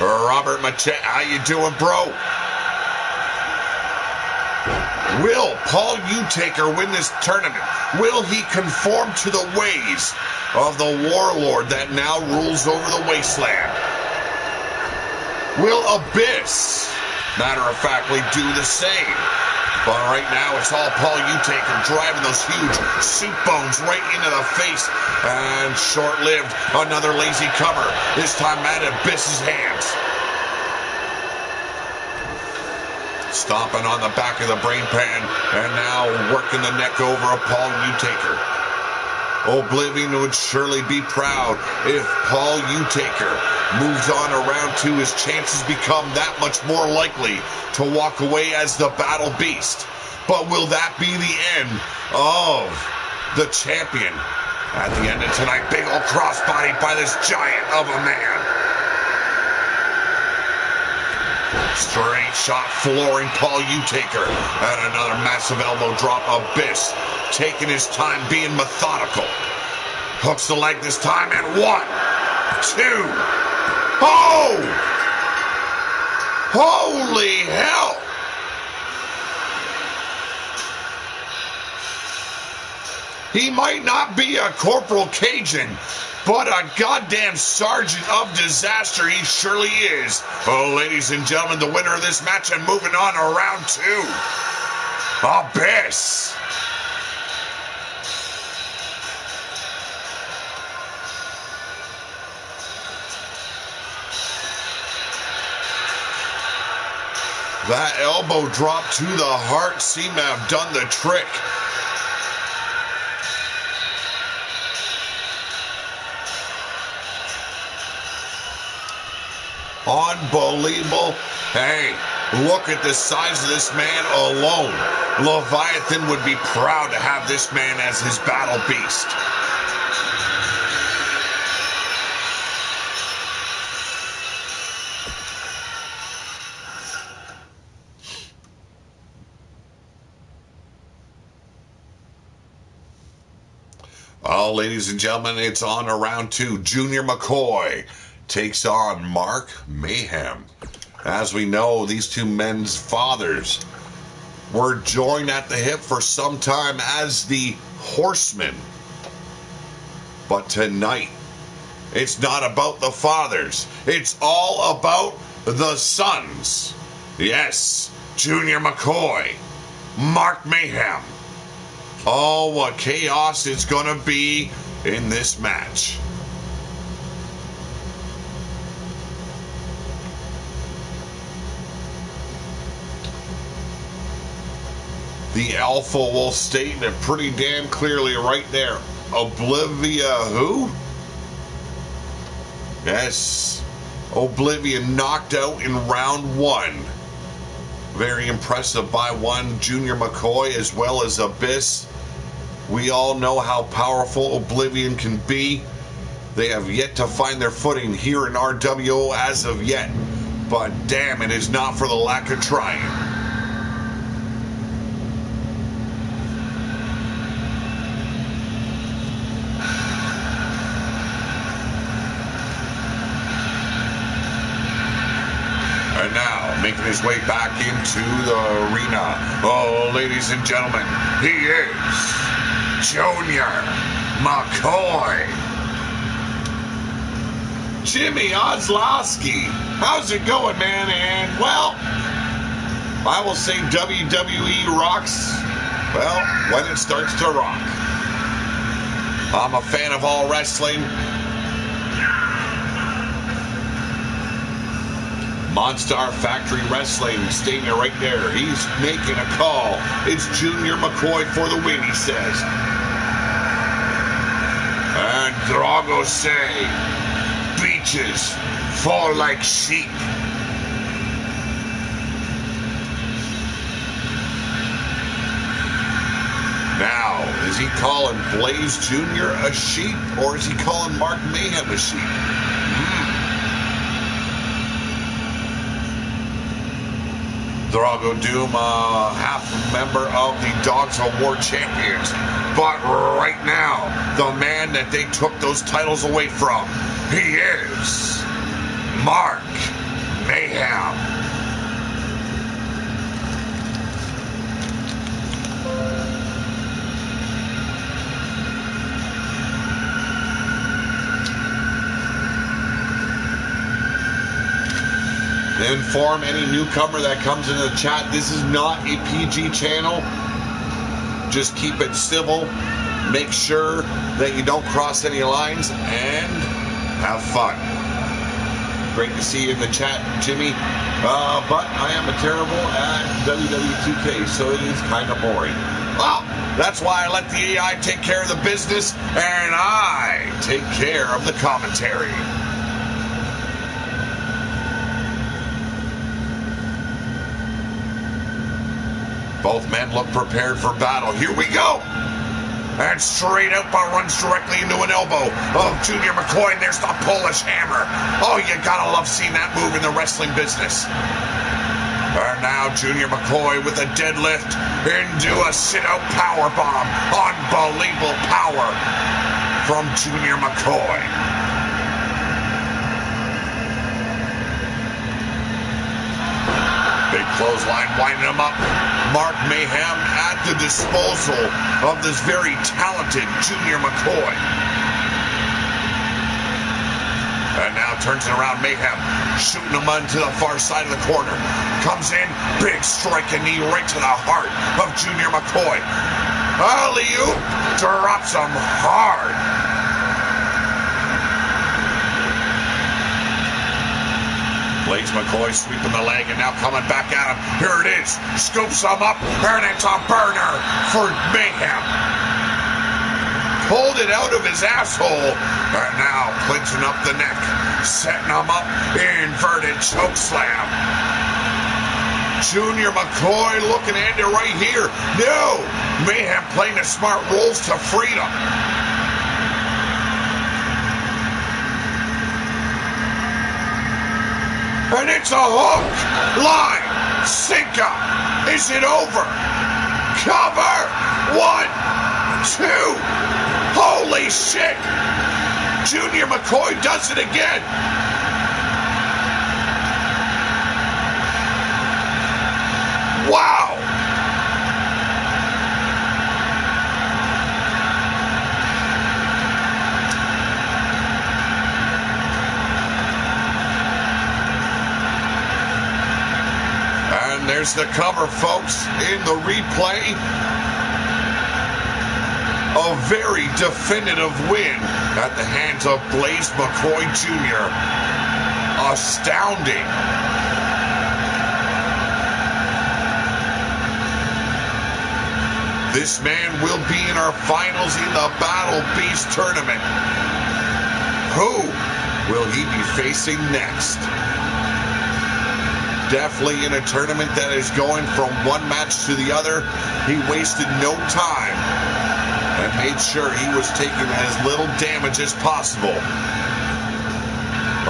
Robert Machete, how you doing, bro? Will Paul Utaker win this tournament? Will he conform to the ways of the warlord that now rules over the wasteland? Will Abyss, matter of factly, do the same? But right now, it's all Paul Utaker driving those huge soup bones right into the face. And short-lived, another lazy cover, this time at Abyss's hands. Stomping on the back of the brain pan, and now working the neck over of Paul Utaker. Oblivion would surely be proud if Paul Utaker moves on around two. His chances become that much more likely to walk away as the Battle Beast. But will that be the end of the champion? At the end of tonight, big old crossbody by this giant of a man. Straight shot flooring Paul Utaker. And another massive elbow drop. Abyss taking his time, being methodical. Hooks the leg this time, and 1, 2. Oh! Holy hell! He might not be a Corporal Cajun, but a goddamn sergeant of disaster he surely is. Oh, ladies and gentlemen, the winner of this match and moving on to round 2. Abyss. That elbow drop to the heart seemed to have done the trick. Unbelievable. Hey, look at the size of this man alone. Leviathan would be proud to have this man as his battle beast. Well, ladies and gentlemen, it's on to round 2. Junior McCoy takes on Mark Mayhem. As we know, these two men's fathers were joined at the hip for some time as the Horsemen. But tonight, it's not about the fathers. It's all about the sons. Yes, Junior McCoy, Mark Mayhem. Oh, what chaos it's going to be in this match. The Alpha will state it pretty damn clearly right there. Oblivia who? Yes. Oblivia knocked out in round 1. Very impressive by one. Junior McCoy as well as Abyss. We all know how powerful Oblivion can be. They have yet to find their footing here in RWO as of yet. But damn, it is not for the lack of trying. And now, making his way back into the arena. Oh, ladies and gentlemen, he is Junior McCoy. Jimmy Ozlowski, how's it going, man? And, well, I will say WWE rocks, well, when it starts to rock. I'm a fan of all wrestling. Monstar Factory Wrestling, stating it right there. He's making a call. It's Junior McCoy for the win, he says. And Drago say, beaches fall like sheep. Now, is he calling Blaze Jr. a sheep, or is he calling Mark Mayhem a sheep? Drago Doom, half member of the Dogs of War Champions. But right now, the man that they took those titles away from, he is Mark Mayhem. Inform any newcomer that comes into the chat, this is not a PG channel. Just keep it civil. Make sure that you don't cross any lines and have fun. Great to see you in the chat, Jimmy. But I am terrible at WWE 2K, so it is kind of boring. Well, that's why I let the AI take care of the business and I take care of the commentary. Both men look prepared for battle. Here we go. And straight out, but runs directly into an elbow of Junior McCoy. And there's the Polish hammer. Oh, you gotta love seeing that move in the wrestling business. And now Junior McCoy with a deadlift into a sit-out powerbomb. Unbelievable power from Junior McCoy. Big clothesline winding him up. Mark Mayhem at the disposal of this very talented Junior McCoy. And now turns it around. Mayhem shooting him onto the far side of the corner. Comes in, big striking knee right to the heart of Junior McCoy. Alley-oop, drops him hard. Blaze McCoy sweeping the leg and now coming back at him. Here it is. Scoops him up, and it's a burner for Mayhem. Pulled it out of his asshole. And now clinching up the neck. Setting him up. Inverted choke slam. Junior McCoy looking at it right here. No! Mayhem playing the smart rolls to freedom. And it's a hook, line, sinker. Is it over? Cover. 1, 2. Holy shit. Junior McCoy does it again. Wow. There's the cover, folks, in the replay. A very definitive win at the hands of Blaze McCoy Jr. Astounding. This man will be in our finals in the Battle Beast tournament. Who will he be facing next? Definitely in a tournament that is going from one match to the other. He wasted no time and made sure he was taking as little damage as possible.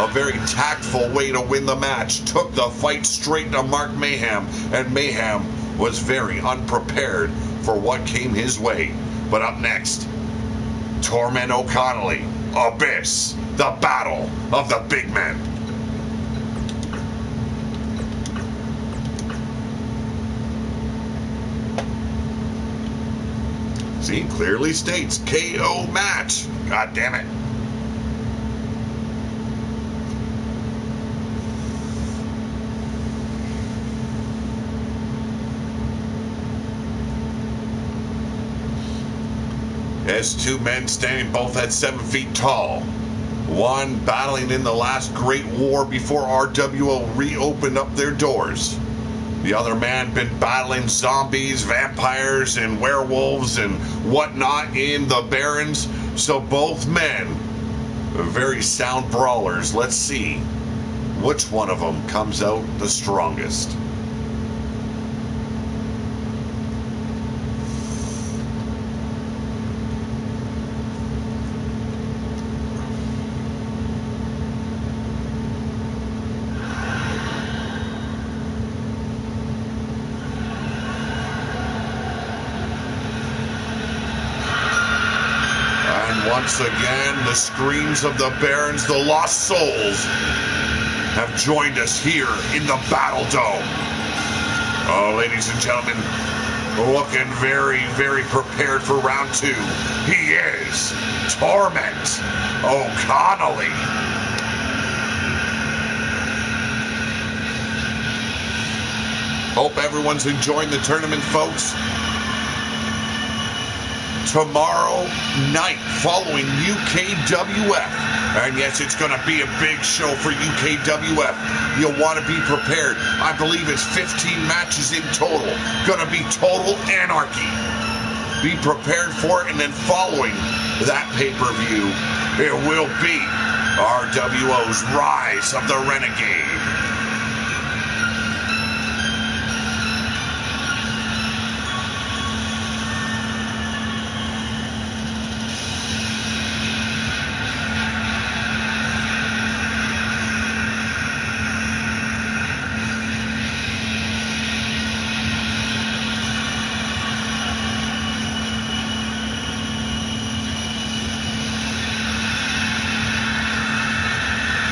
A very tactful way to win the match. Took the fight straight to Mark Mayhem, and Mayhem was very unprepared for what came his way. But up next, Torment O'Connelly, Abyss, the battle of the big men. See, clearly states KO match. God damn it. As two men standing both at 7 feet tall. One battling in the last great war before RWO reopened up their doors. The other man been battling zombies, vampires, and werewolves and whatnot in the Barrens. So both men are very sound brawlers. Let's see which one of them comes out the strongest. Once again, the screams of the Barons, the lost souls, have joined us here in the Battle Dome. Oh, ladies and gentlemen, looking very, very prepared for round two. He is Torment O'Connelly. Hope everyone's enjoying the tournament, folks. Tomorrow night following UKWF. And yes, it's going to be a big show for UKWF. You'll want to be prepared. I believe it's 15 matches in total. Going to be total anarchy. Be prepared for it, and then following that pay-per-view, it will be RWO's Rise of the Renegade.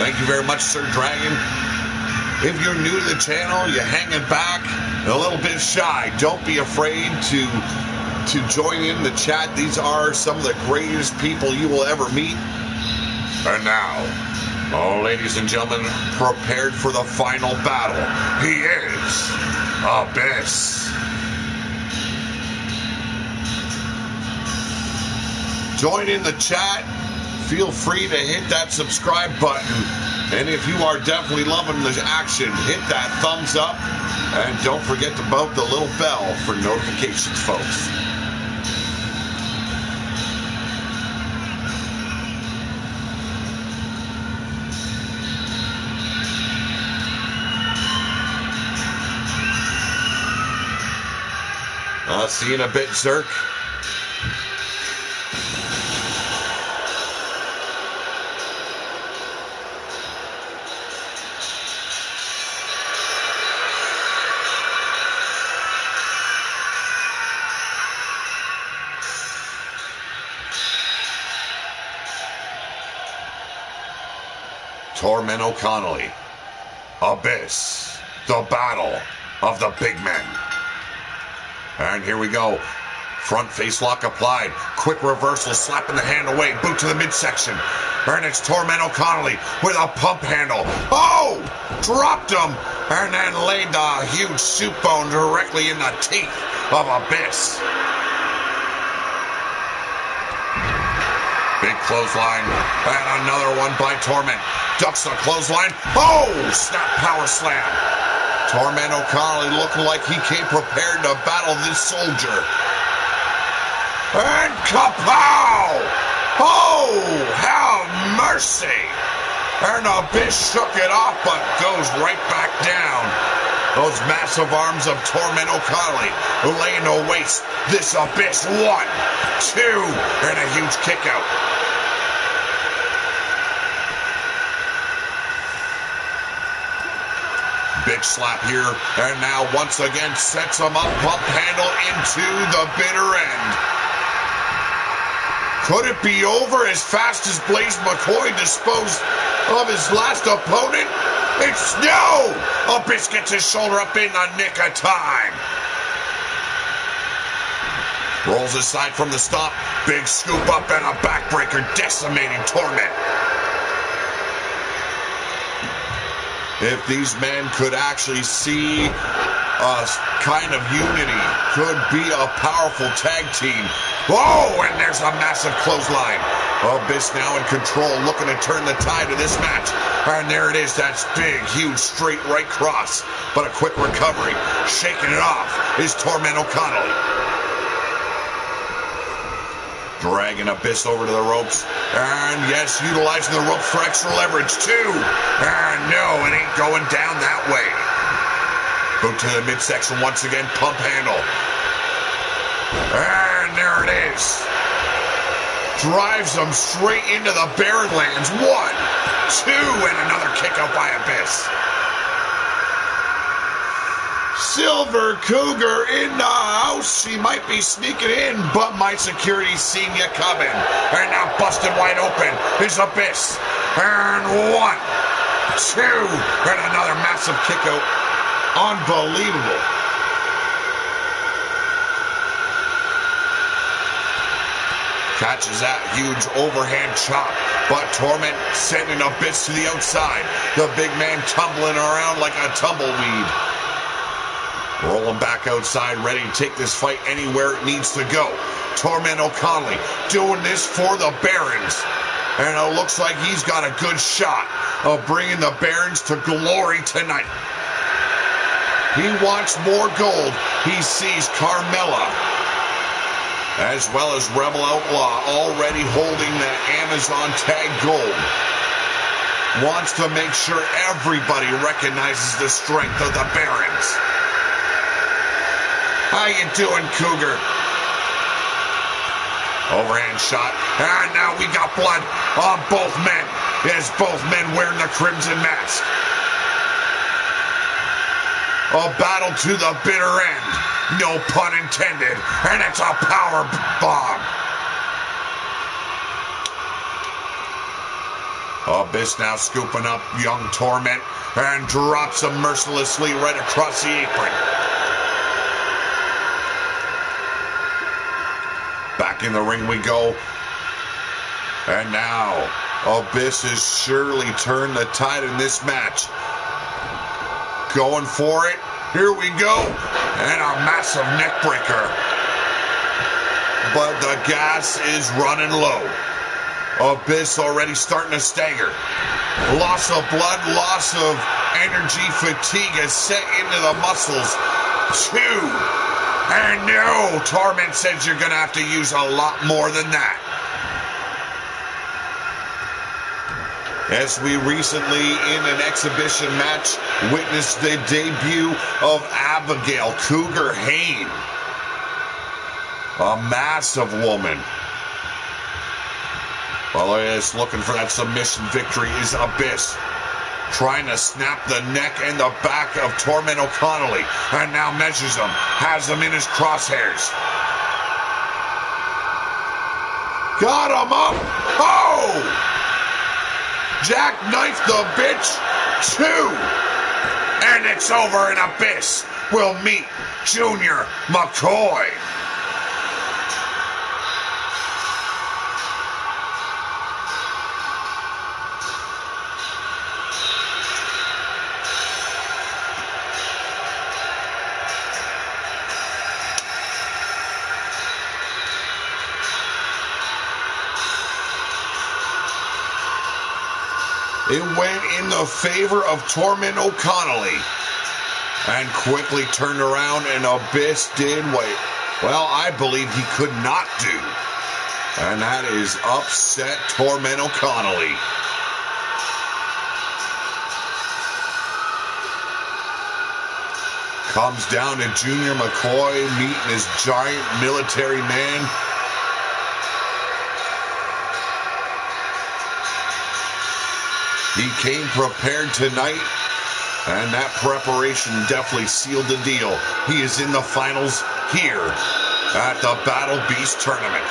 Thank you very much, Sir Dragon. If you're new to the channel, you're hanging back, a little bit shy, don't be afraid to join in the chat. These are some of the greatest people you will ever meet. And now, oh, ladies and gentlemen, prepared for the final battle. He is Abyss. Join in the chat. Feel free to hit that subscribe button. And if you are definitely loving the action, hit that thumbs up. And don't forget to bump the little bell for notifications, folks. I'll see you in a bit, Zerk. Torment O'Connelly, Abyss, the battle of the big men. And here we go. Front face lock applied. Quick reversal, slapping the hand away. Boot to the midsection. And it's Torment O'Connelly with a pump handle. Oh! Dropped him. And then laid the huge soup bone directly in the teeth of Abyss. Big clothesline. And another one by Torment. Ducks the clothesline. Oh! Snap power slam. Torment O'Connelly looking like he came prepared to battle this soldier. And kapow! Oh, have mercy! And Abyss shook it off, but goes right back down. Those massive arms of Torment O'Connelly laying to waste this Abyss. 1, 2, and a huge kick out. Big slap here, and now once again sets him up, pump handle into the bitter end. Could it be over as fast as Blaze McCoy disposed of his last opponent? It's no! Abyss gets his shoulder up in the nick of time. Rolls aside from the stomp, big scoop up and a backbreaker decimating Torment. If these men could actually see a kind of unity, could be a powerful tag team. Whoa, and there's a massive clothesline. Abyss now in control, looking to turn the tide of this match. And there it is, that's big, huge, straight right cross. But a quick recovery, shaking it off, is Torment O'Connelly. Dragging Abyss over to the ropes. And yes, utilizing the ropes for extra leverage too. And no, it ain't going down that way. Boot to the midsection once again, pump handle. And there it is. Drives him straight into the Barrenlands. 1, 2, and another kick out by Abyss. Silver Cougar in the house. She might be sneaking in, but my security seen you coming. And now busted wide open is Abyss. And 1, 2, and another massive kick out. Unbelievable. Catches that huge overhand chop, but Torment sending Abyss to the outside. The big man tumbling around like a tumbleweed. Rolling back outside, ready to take this fight anywhere it needs to go. Torment O'Connelly doing this for the Barons. And it looks like he's got a good shot of bringing the Barons to glory tonight. He wants more gold. He sees Carmella, as well as Rebel Outlaw, already holding the Amazon Tag Gold. Wants to make sure everybody recognizes the strength of the Barons. How you doing, Cougar? Overhand shot. And now we got blood on both men. As both men wearing the crimson mask. A battle to the bitter end. No pun intended. And it's a power bomb. Abyss now scooping up young Torment and drops him mercilessly right across the apron. Back in the ring we go. And now, Abyss has surely turned the tide in this match. Going for it. Here we go. And a massive neck breaker. But the gas is running low. Abyss already starting to stagger. Loss of blood, loss of energy, fatigue has set into the muscles. 2. And no, Torment says you're going to have to use a lot more than that. As we recently, in an exhibition match, witnessed the debut of Abigail Cougar Hayne. A massive woman. Well, it's looking for that submission victory is Abyss. Trying to snap the neck and the back of Torment O'Connelly. And now measures him. Has him in his crosshairs. Got him up. Oh! Jackknife the bitch. 2. And it's over, and Abyss will meet Junior McCoy. It went in the favor of Torment O'Connelly. And quickly turned around, and Abyss did what well, I believe he could not do. And that is upset Torment O'Connelly. Comes down to Junior McCoy meeting his giant military man. He came prepared tonight, and that preparation definitely sealed the deal. He is in the finals here at the Battle Beast Tournament.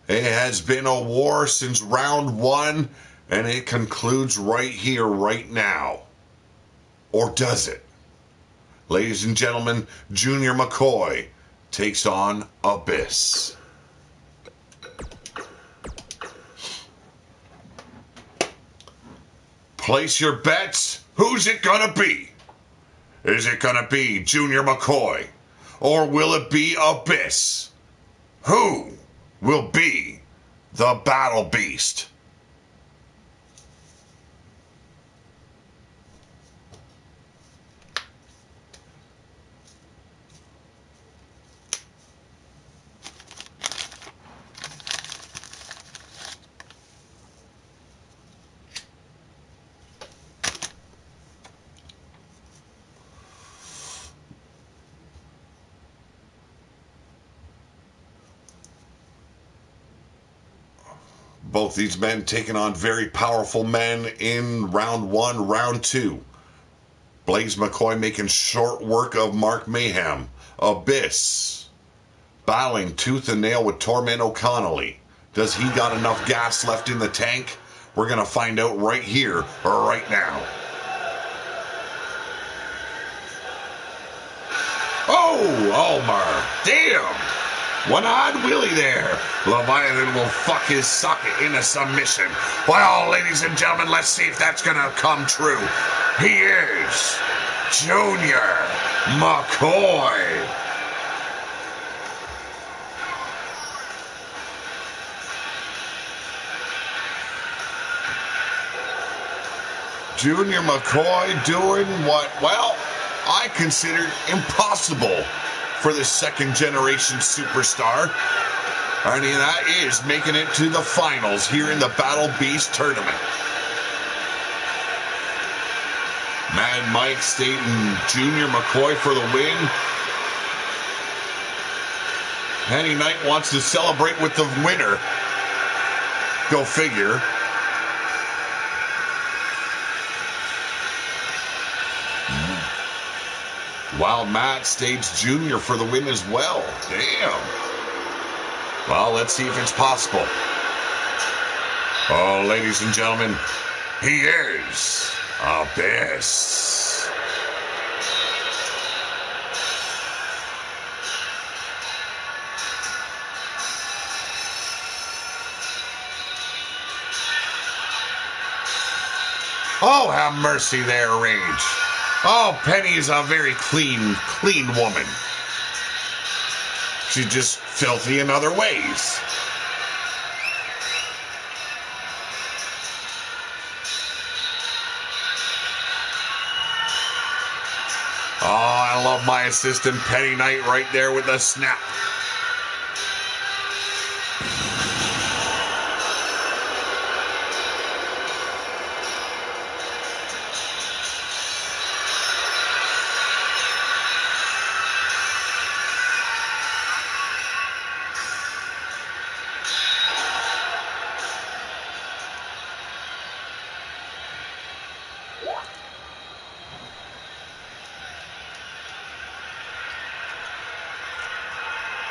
It has been a war since round one, and it concludes right here, right now. Or does it? Ladies and gentlemen, Junior McCoy takes on Abyss. Place your bets. Who's it gonna be? Is it gonna be Junior McCoy? Or will it be Abyss? Who will be the Battle Beast? Both these men taking on very powerful men in round one, round two. Blaze McCoy making short work of Mark Mayhem. Abyss battling tooth and nail with Torment O'Connelly. Does he got enough gas left in the tank? We're going to find out right here, right now. Oh, Omar. Damn. One-eyed Willie there. Leviathan will fuck his socket into submission. Well, ladies and gentlemen, let's see if that's going to come true. He is Junior McCoy. Junior McCoy doing what, well, I considered impossible for the second-generation superstar. And that is making it to the finals here in the Battle Beast Tournament. Mad Mike stating Junior McCoy for the win. Penny Knight wants to celebrate with the winner. Go figure. Wild Matt states Junior for the win as well. Damn. Well, let's see if it's possible. Oh, ladies and gentlemen, he is Abyss. Oh, have mercy there, Rage. Oh, Penny is a very clean woman. She's just filthy in other ways. Oh, I love my assistant Penny Knight right there with the snap.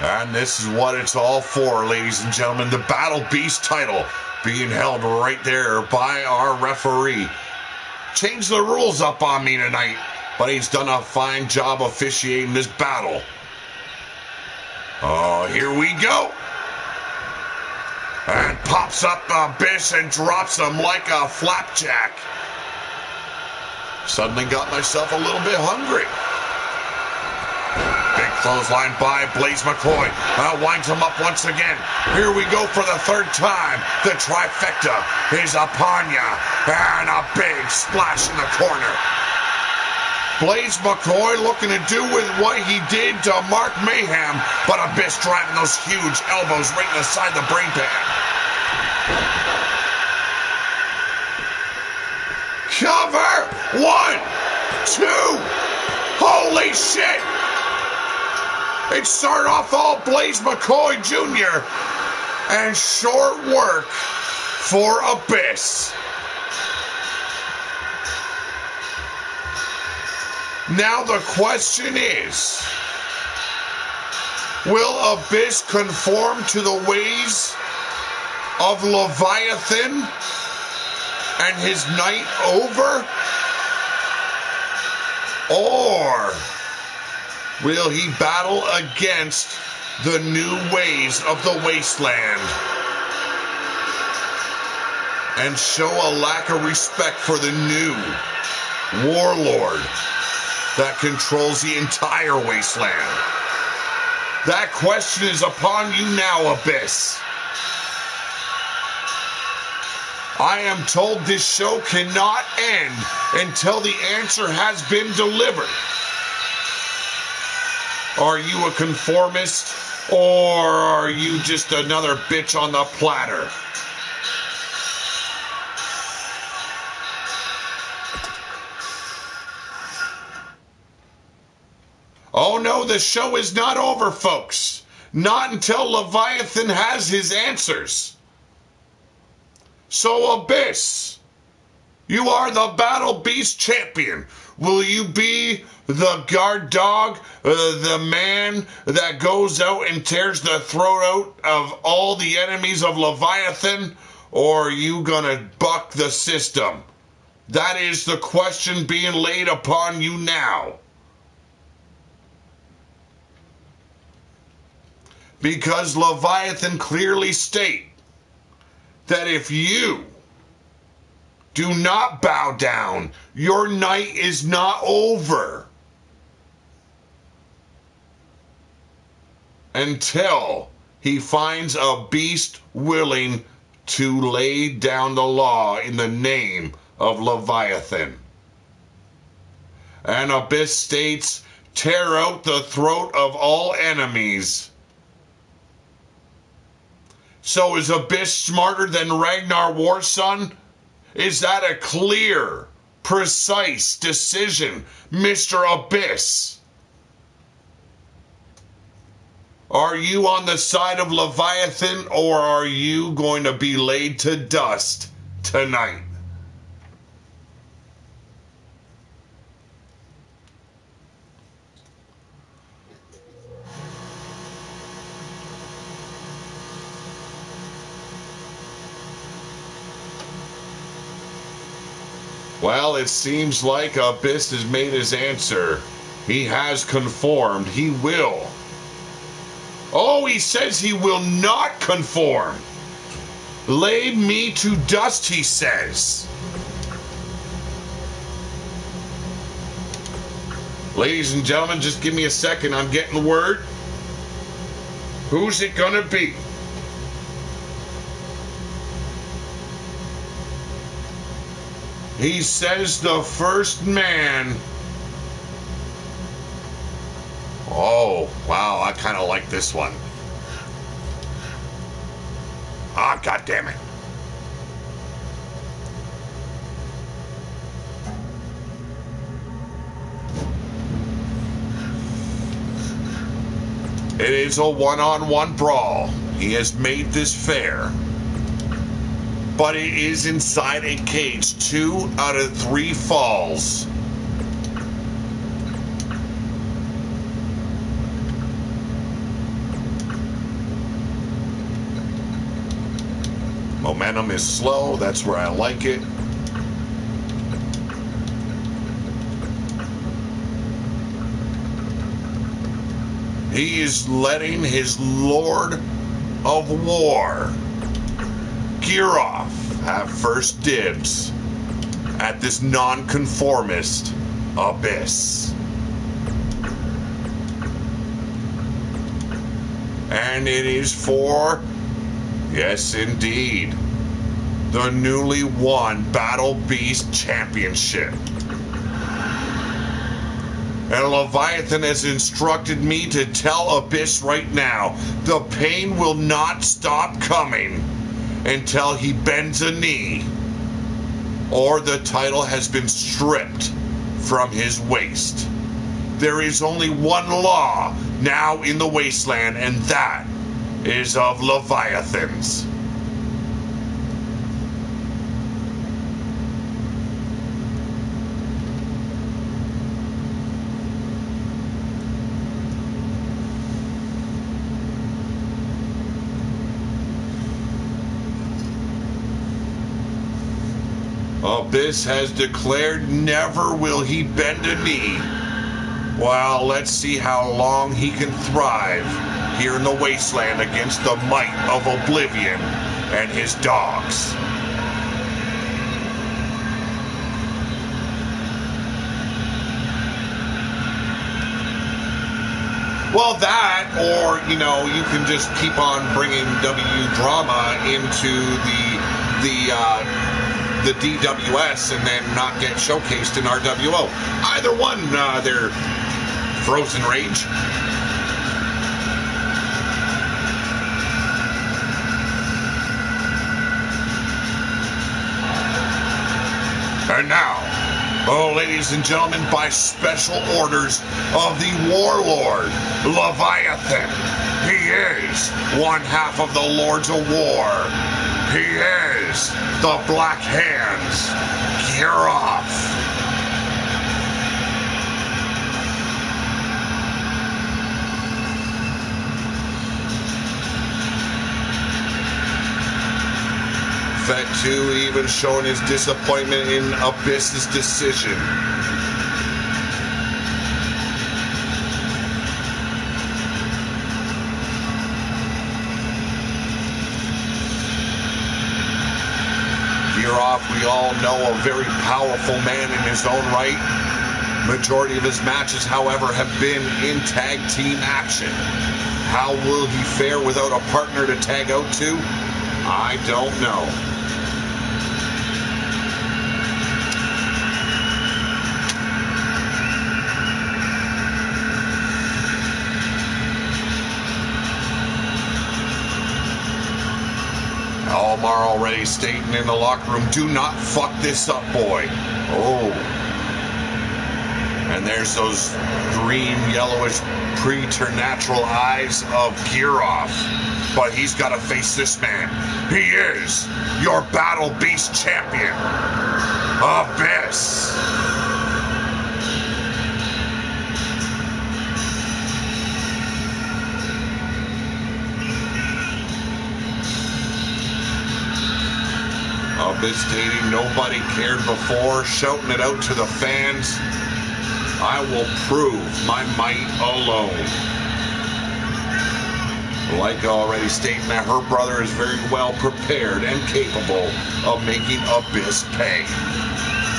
And this is what it's all for, ladies and gentlemen. The Battle Beast title being held right there by our referee. Changed the rules up on me tonight, but he's done a fine job officiating this battle. Oh, here we go. And pops up Abyss and drops him like a flapjack. Suddenly got myself a little bit hungry. Big Clothesline by Blaze McCoy. Winds him up once again. Here we go for the third time. The trifecta is upon ya. And a big splash in the corner. Blaze McCoy looking to do with what he did to Mark Mayhem, but Abyss driving those huge elbows right in the side of the brain pan. Cover! 1, 2. Holy shit! It started off all Blaze McCoy Jr. and short work for Abyss. Now the question is, will Abyss conform to the ways of Leviathan and his night over? Or will he battle against the new ways of the wasteland and show a lack of respect for the new warlord that controls the entire wasteland? That question is upon you now, Abyss. I am told this show cannot end until the answer has been delivered. Are you a conformist, or are you just another bitch on the platter? Oh no, the show is not over, folks. Not until Leviathan has his answers. So, Abyss, you are the Battle Beast champion. Will you be the guard dog, the man that goes out and tears the throat out of all the enemies of Leviathan? Or are you gonna buck the system? That is the question being laid upon you now. Because Leviathan clearly state that if you do not bow down, your night is not over until he finds a beast willing to lay down the law in the name of Leviathan. And Abyss states, tear out the throat of all enemies. So is Abyss smarter than Ragnar Warson? Is that a clear, precise decision, Mr. Abyss? Are you on the side of Leviathan, or are you going to be laid to dust tonight? Well, it seems like Abyss has made his answer. He has conformed. He will. Oh, he says he will not conform. Lay me to dust, he says. Ladies and gentlemen, just give me a second. I'm getting word. Who's it gonna be? He says the first man. Oh, wow, I kind of like this one. Ah, God damn it. It is a one-on-one brawl. He has made this fair. But it is inside a cage. 2 out of 3 falls. Momentum is slow. That's where I like it. He is letting his Lord of War, Girov, have first dibs at this nonconformist Abyss. And it is for, yes indeed, the newly won Battle Beast Championship. And Leviathan has instructed me to tell Abyss right now, the pain will not stop coming until he bends a knee or the title has been stripped from his waist. There is only one law now in the wasteland, and that is of Leviathans. Abyss has declared never will he bend a knee. Well, let's see how long he can thrive here in the wasteland against the might of Oblivion and his dogs. Well, that, or, you know, you can just keep on bringing W drama into the DWS and then not get showcased in RWO. Either one, they're frozen rage. And now, oh, ladies and gentlemen, by special orders of the Warlord, Leviathan, he is one half of the Lords of War. He is the Black Hands. Gear off. Vet2 even showing his disappointment in Abyss's decision. Off, we all know a very powerful man in his own right. Majority of his matches, however, have been in tag team action. How will he fare without a partner to tag out to? I don't know. Almar already stating in the locker room, do not fuck this up, boy. Oh. And there's those green, yellowish, preternatural eyes of Gearoff. But he's got to face this man. He is your Battle Beast champion, Abyss. Abyss stating nobody cared before, shouting it out to the fans. I will prove my might alone. Like already stating that her brother is very well prepared and capable of making Abyss pay.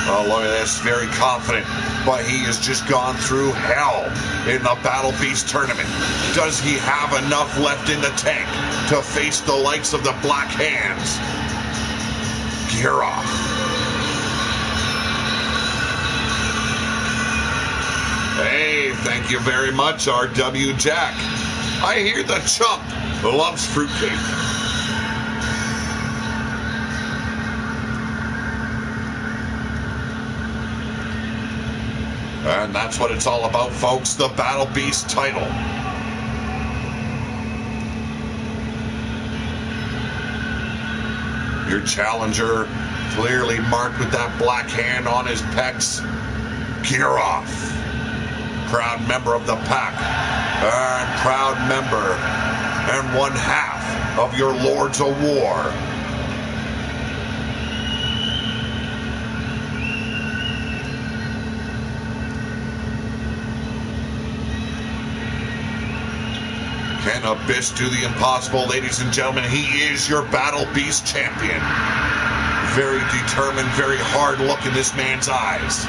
Oh, look at this, very confident, but he has just gone through hell in the Battle Beast tournament. Does he have enough left in the tank to face the likes of the Black Hands? Gear off. Hey, thank you very much, RW Jack. I hear the chump loves fruitcake. And that's what it's all about, folks, the Battle Beast title. Your challenger, clearly marked with that black hand on his pecs, Gearoff. Proud member of the pack, and proud member, and one half of your Lords of War. Can Abyss do the impossible, ladies and gentlemen? He is your Battle Beast champion. Very determined, very hard look in this man's eyes.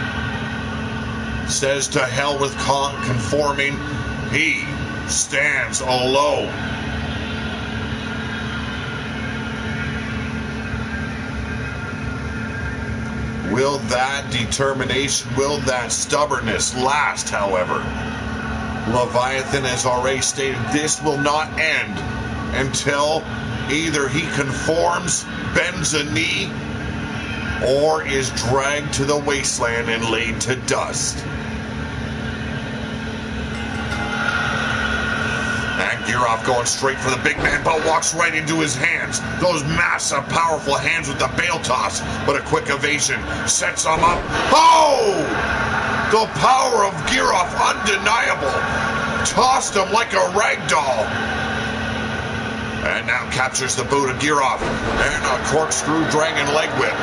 Says to hell with conforming. He stands alone. Will that determination, will that stubbornness last, however? Leviathan has already stated this will not end until either he conforms, bends a knee, or is dragged to the wasteland and laid to dust. And Giroff going straight for the big man, but walks right into his hands. Those massive, powerful hands with the bail toss. But a quick evasion sets him up. Oh! The power of Giroff, undeniable. Tossed him like a rag doll. And now captures the boot of Giroff. And a corkscrew dragon leg whip.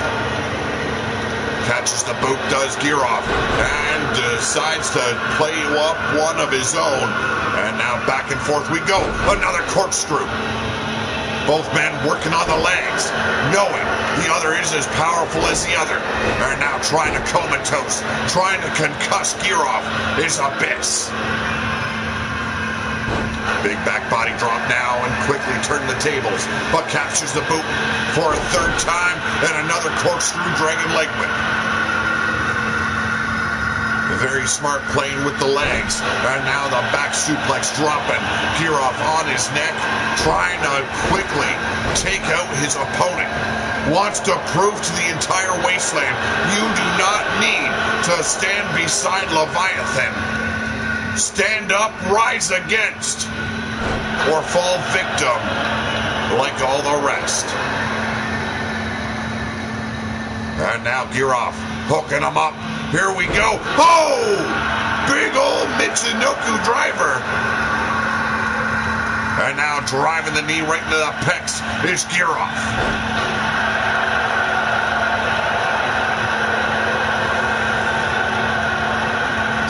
Catches the boot, does Giroff, and decides to play up one of his own. And now back and forth we go. Another corkscrew. Both men working on the legs, knowing the other is as powerful as the other. They're now trying to comatose, trying to concuss Giroff is Abyss. Big back body drop now and quickly turn the tables, but captures the boot for a third time and another corkscrew dragon leg whip. Very smart playing with the legs, and now the back suplex dropping. Giroff on his neck, trying to quickly take out his opponent. Wants to prove to the entire wasteland, you do not need to stand beside Leviathan. Stand up, rise against, or fall victim like all the rest. And now Giroff hooking him up. Here we go. Oh! Big old Michinoku driver. And now driving the knee right into the pecs is Giroff.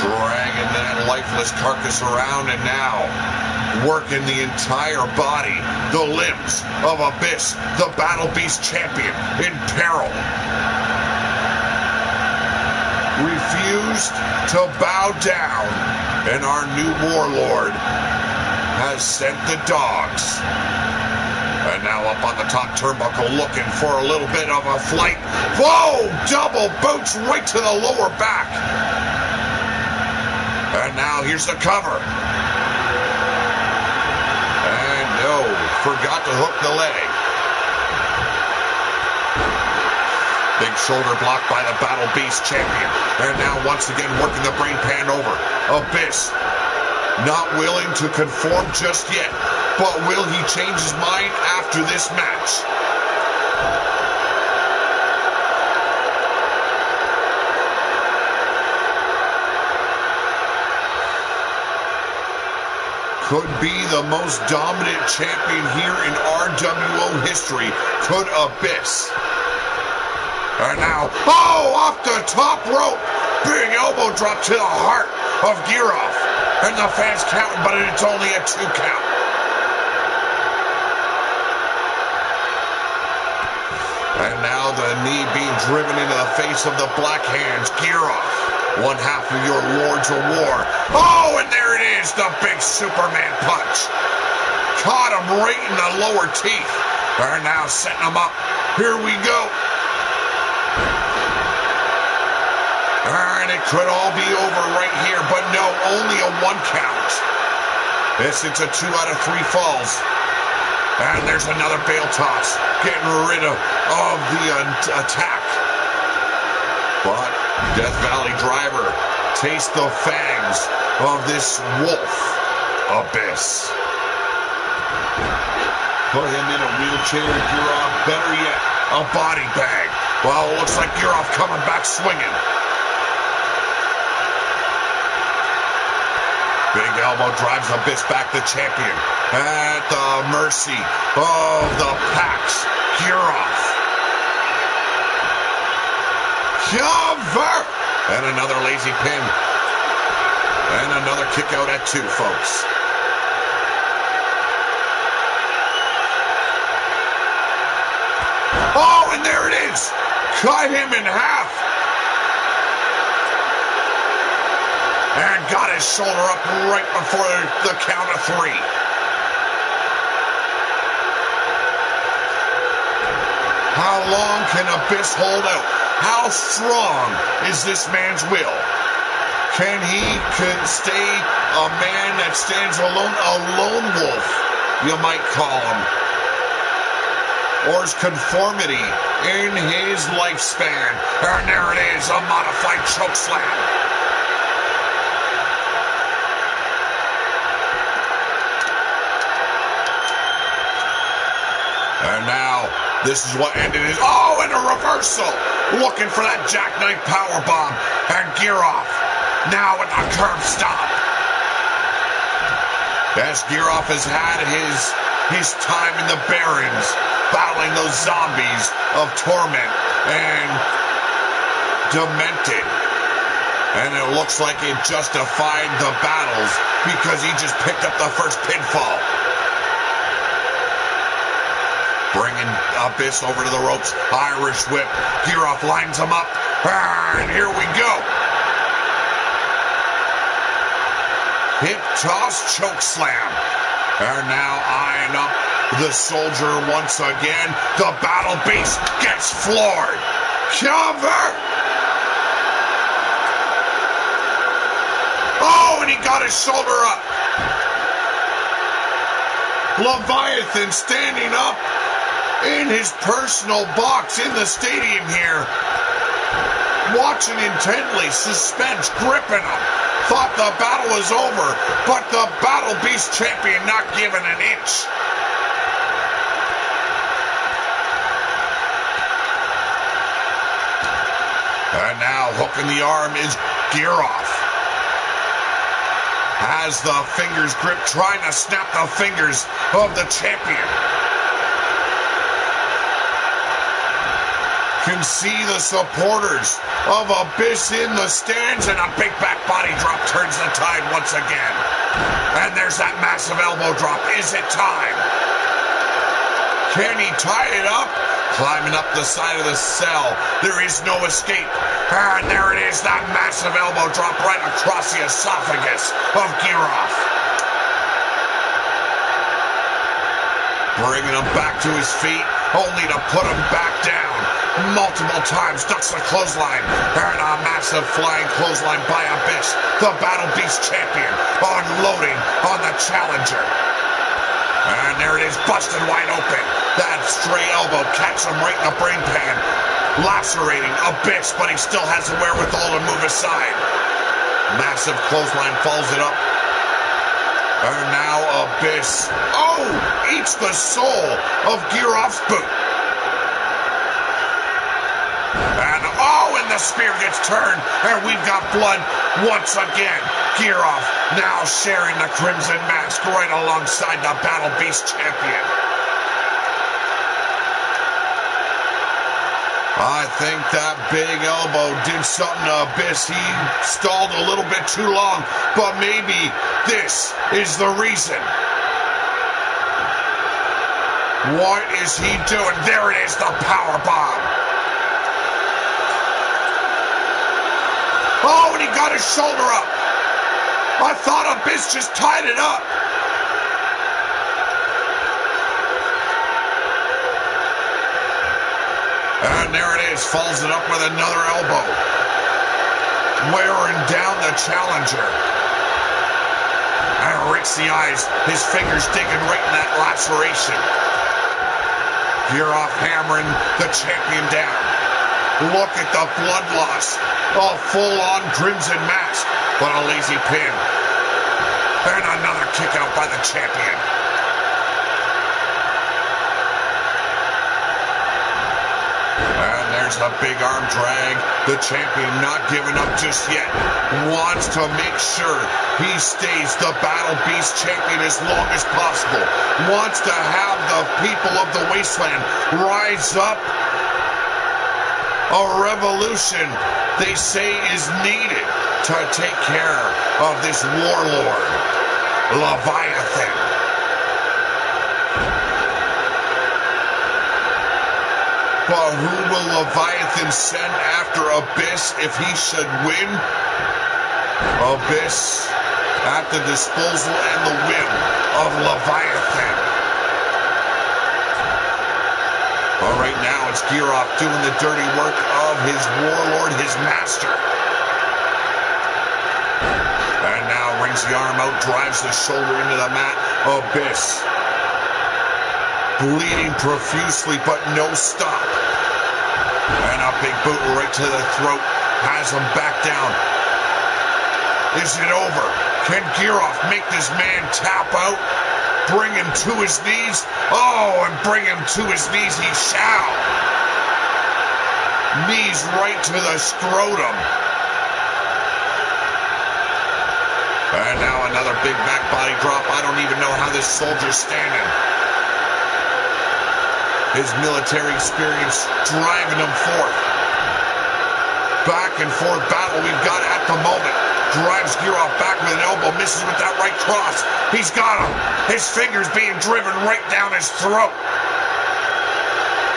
Dragging that lifeless carcass around, and now working the entire body, the limbs of Abyss, the Battle Beast champion, in peril. Refused to bow down, and our new warlord has sent the dogs. And now up on the top turnbuckle, looking for a little bit of a flight. Whoa! Double boots right to the lower back. And now here's the cover. And no, forgot to hook the leg. Big shoulder block by the Battle Beast champion. And now once again working the brain pan over. Abyss not willing to conform just yet. But will he change his mind after this match? Could be the most dominant champion here in RWO history. Could Abyss. And now, oh, off the top rope. Big elbow drop to the heart of Giroff. And the fans counting, but it's only a 2 count. And now the knee being driven into the face of the Black Hands. Giroff, one half of your Lords of War. Oh, and there it is, the big Superman punch. Caught him right in the lower teeth. They're now setting him up. Here we go. And it could all be over right here, but no, only a 1 count. It's a 2 out of 3 falls. And there's another bail toss, getting rid of the attack. But Death Valley driver, taste the fangs of this wolf, Abyss. Put him in a wheelchair, Giroff. Better yet, a body bag. Well, it looks like Giroff coming back swinging. Big elbow drives Abyss back, the champion, at the mercy of the Pax. Giroff. Cover! And another lazy pin. And another kick out at 2, folks. Oh, and there it is. Cut him in half. And got his shoulder up right before the count of 3. How long can Abyss hold out? How strong is this man's will? Can he stay a man that stands alone? A lone wolf, you might call him. Or is conformity in his lifespan? And there it is, a modified chokeslam. And now, this is what ended his... Oh, and a reversal! Looking for that jackknife powerbomb. And gear off. Now with a curb stomp. As Gearoff has had his time in the Barrens, battling those zombies of torment and demented. And it looks like it justified the battles because he just picked up the first pinfall. Bringing Abyss over to the ropes. Irish whip. Gearoff lines him up. And here we go. Hip toss, choke slam. And now eyeing up the soldier once again. The Battle Beast gets floored. Cover. Oh, and he got his shoulder up. Leviathan standing up in his personal box in the stadium here. Watching intently, suspense gripping him. Thought the battle was over, but the Battle Beast champion not giving an inch. And now hooking the arm is Gearoff. Has the fingers gripped, trying to snap the fingers of the champion. Can see the supporters of Abyss in the stands, and a big back body drop turns the tide once again. And there's that massive elbow drop. Is it time? Can he tie it up? Climbing up the side of the cell. There is no escape. And there it is, that massive elbow drop right across the esophagus of Gearoff. Bringing him back to his feet, only to put him back down. Multiple times, ducks the clothesline, and a massive flying clothesline by Abyss, the Battle Beast champion, unloading on the challenger. And there it is, busted wide open. That stray elbow catches him right in the brain pan, lacerating Abyss, but he still has the wherewithal to move aside. Massive clothesline follows it up. And now Abyss, eats the sole of Gearoff's boot. And the spear gets turned, and we've got blood once again. Gearoff now sharing the Crimson Mask right alongside the Battle Beast champion. I think that big elbow did something to Abyss. He stalled a little bit too long, but maybe this is the reason. What is he doing? There it is, the power bomb. Oh, and he got his shoulder up. I thought Abyss just tied it up. And there it is, follows it up with another elbow. Wearing down the challenger. And rakes the eyes, his fingers digging right in that laceration. Gearoff hammering the champion down. Look at the blood loss. A full-on Crimson Mask, but a lazy pin. And another kick out by the champion. And there's the big arm drag. The champion not giving up just yet. Wants to make sure he stays the Battle Beast champion as long as possible. Wants to have the people of the Wasteland rise up. A revolution, they say, is needed to take care of this warlord, Leviathan. But who will Leviathan send after Abyss if he should win? Abyss at the disposal and the whim of Leviathan. Well, right now it's Gearoff doing the dirty work of his warlord, his master. And now rings the arm out, drives the shoulder into the mat. Abyss. Bleeding profusely, but no stop. And a big boot right to the throat. Has him back down. Is it over? Can Gearoff make this man tap out? Bring him to his knees? Oh, and bring him to his knees he shall. Knees right to the scrotum. And now another big back body drop. I don't even know how this soldier's standing. His military experience driving him forth. Back and forth battle we've got at the moment. Drives Gearoff back with an elbow, misses with that right cross. He's got him. His fingers being driven right down his throat.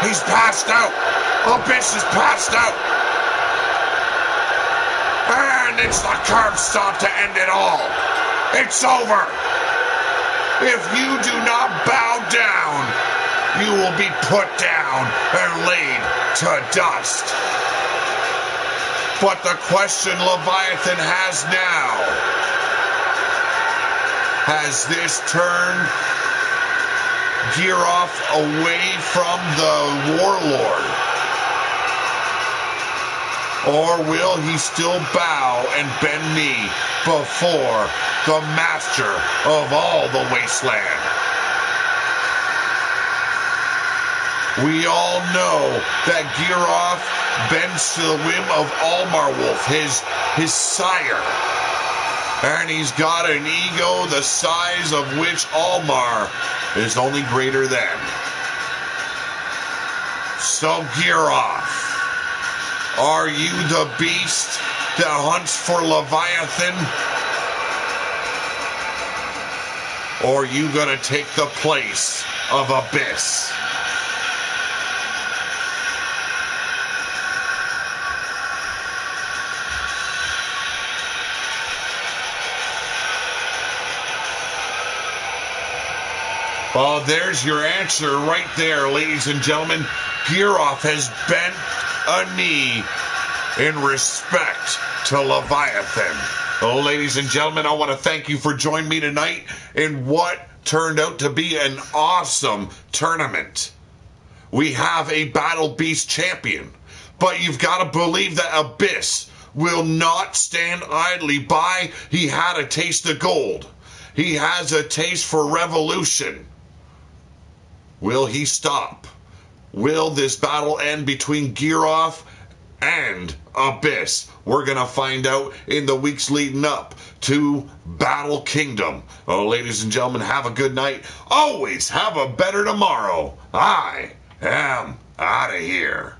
He's passed out. Abyss is passed out. And it's the curb stomp to end it all. It's over. If you do not bow down, you will be put down and laid to dust. But the question Leviathan has now, has this turned Gearoff away from the warlord? Or will he still bow and bend knee before the master of all the wasteland? We all know that Gearoff bends to the whim of Almar Wolf, his sire. And he's got an ego the size of which Almar is only greater than. So Gearoff, are you the beast that hunts for Leviathan? Or are you gonna take the place of Abyss? Well, there's your answer right there, ladies and gentlemen. Gearoff has bent a knee in respect to Leviathan. Well, ladies and gentlemen, I want to thank you for joining me tonight in what turned out to be an awesome tournament. We have a Battle Beast champion, but you've got to believe that Abyss will not stand idly by. He had a taste of gold. He has a taste for revolution. Will he stop? Will this battle end between Gearoff and Abyss? We're going to find out in the weeks leading up to Battle Kingdom. Oh, ladies and gentlemen, have a good night. Always have a better tomorrow. I am out of here.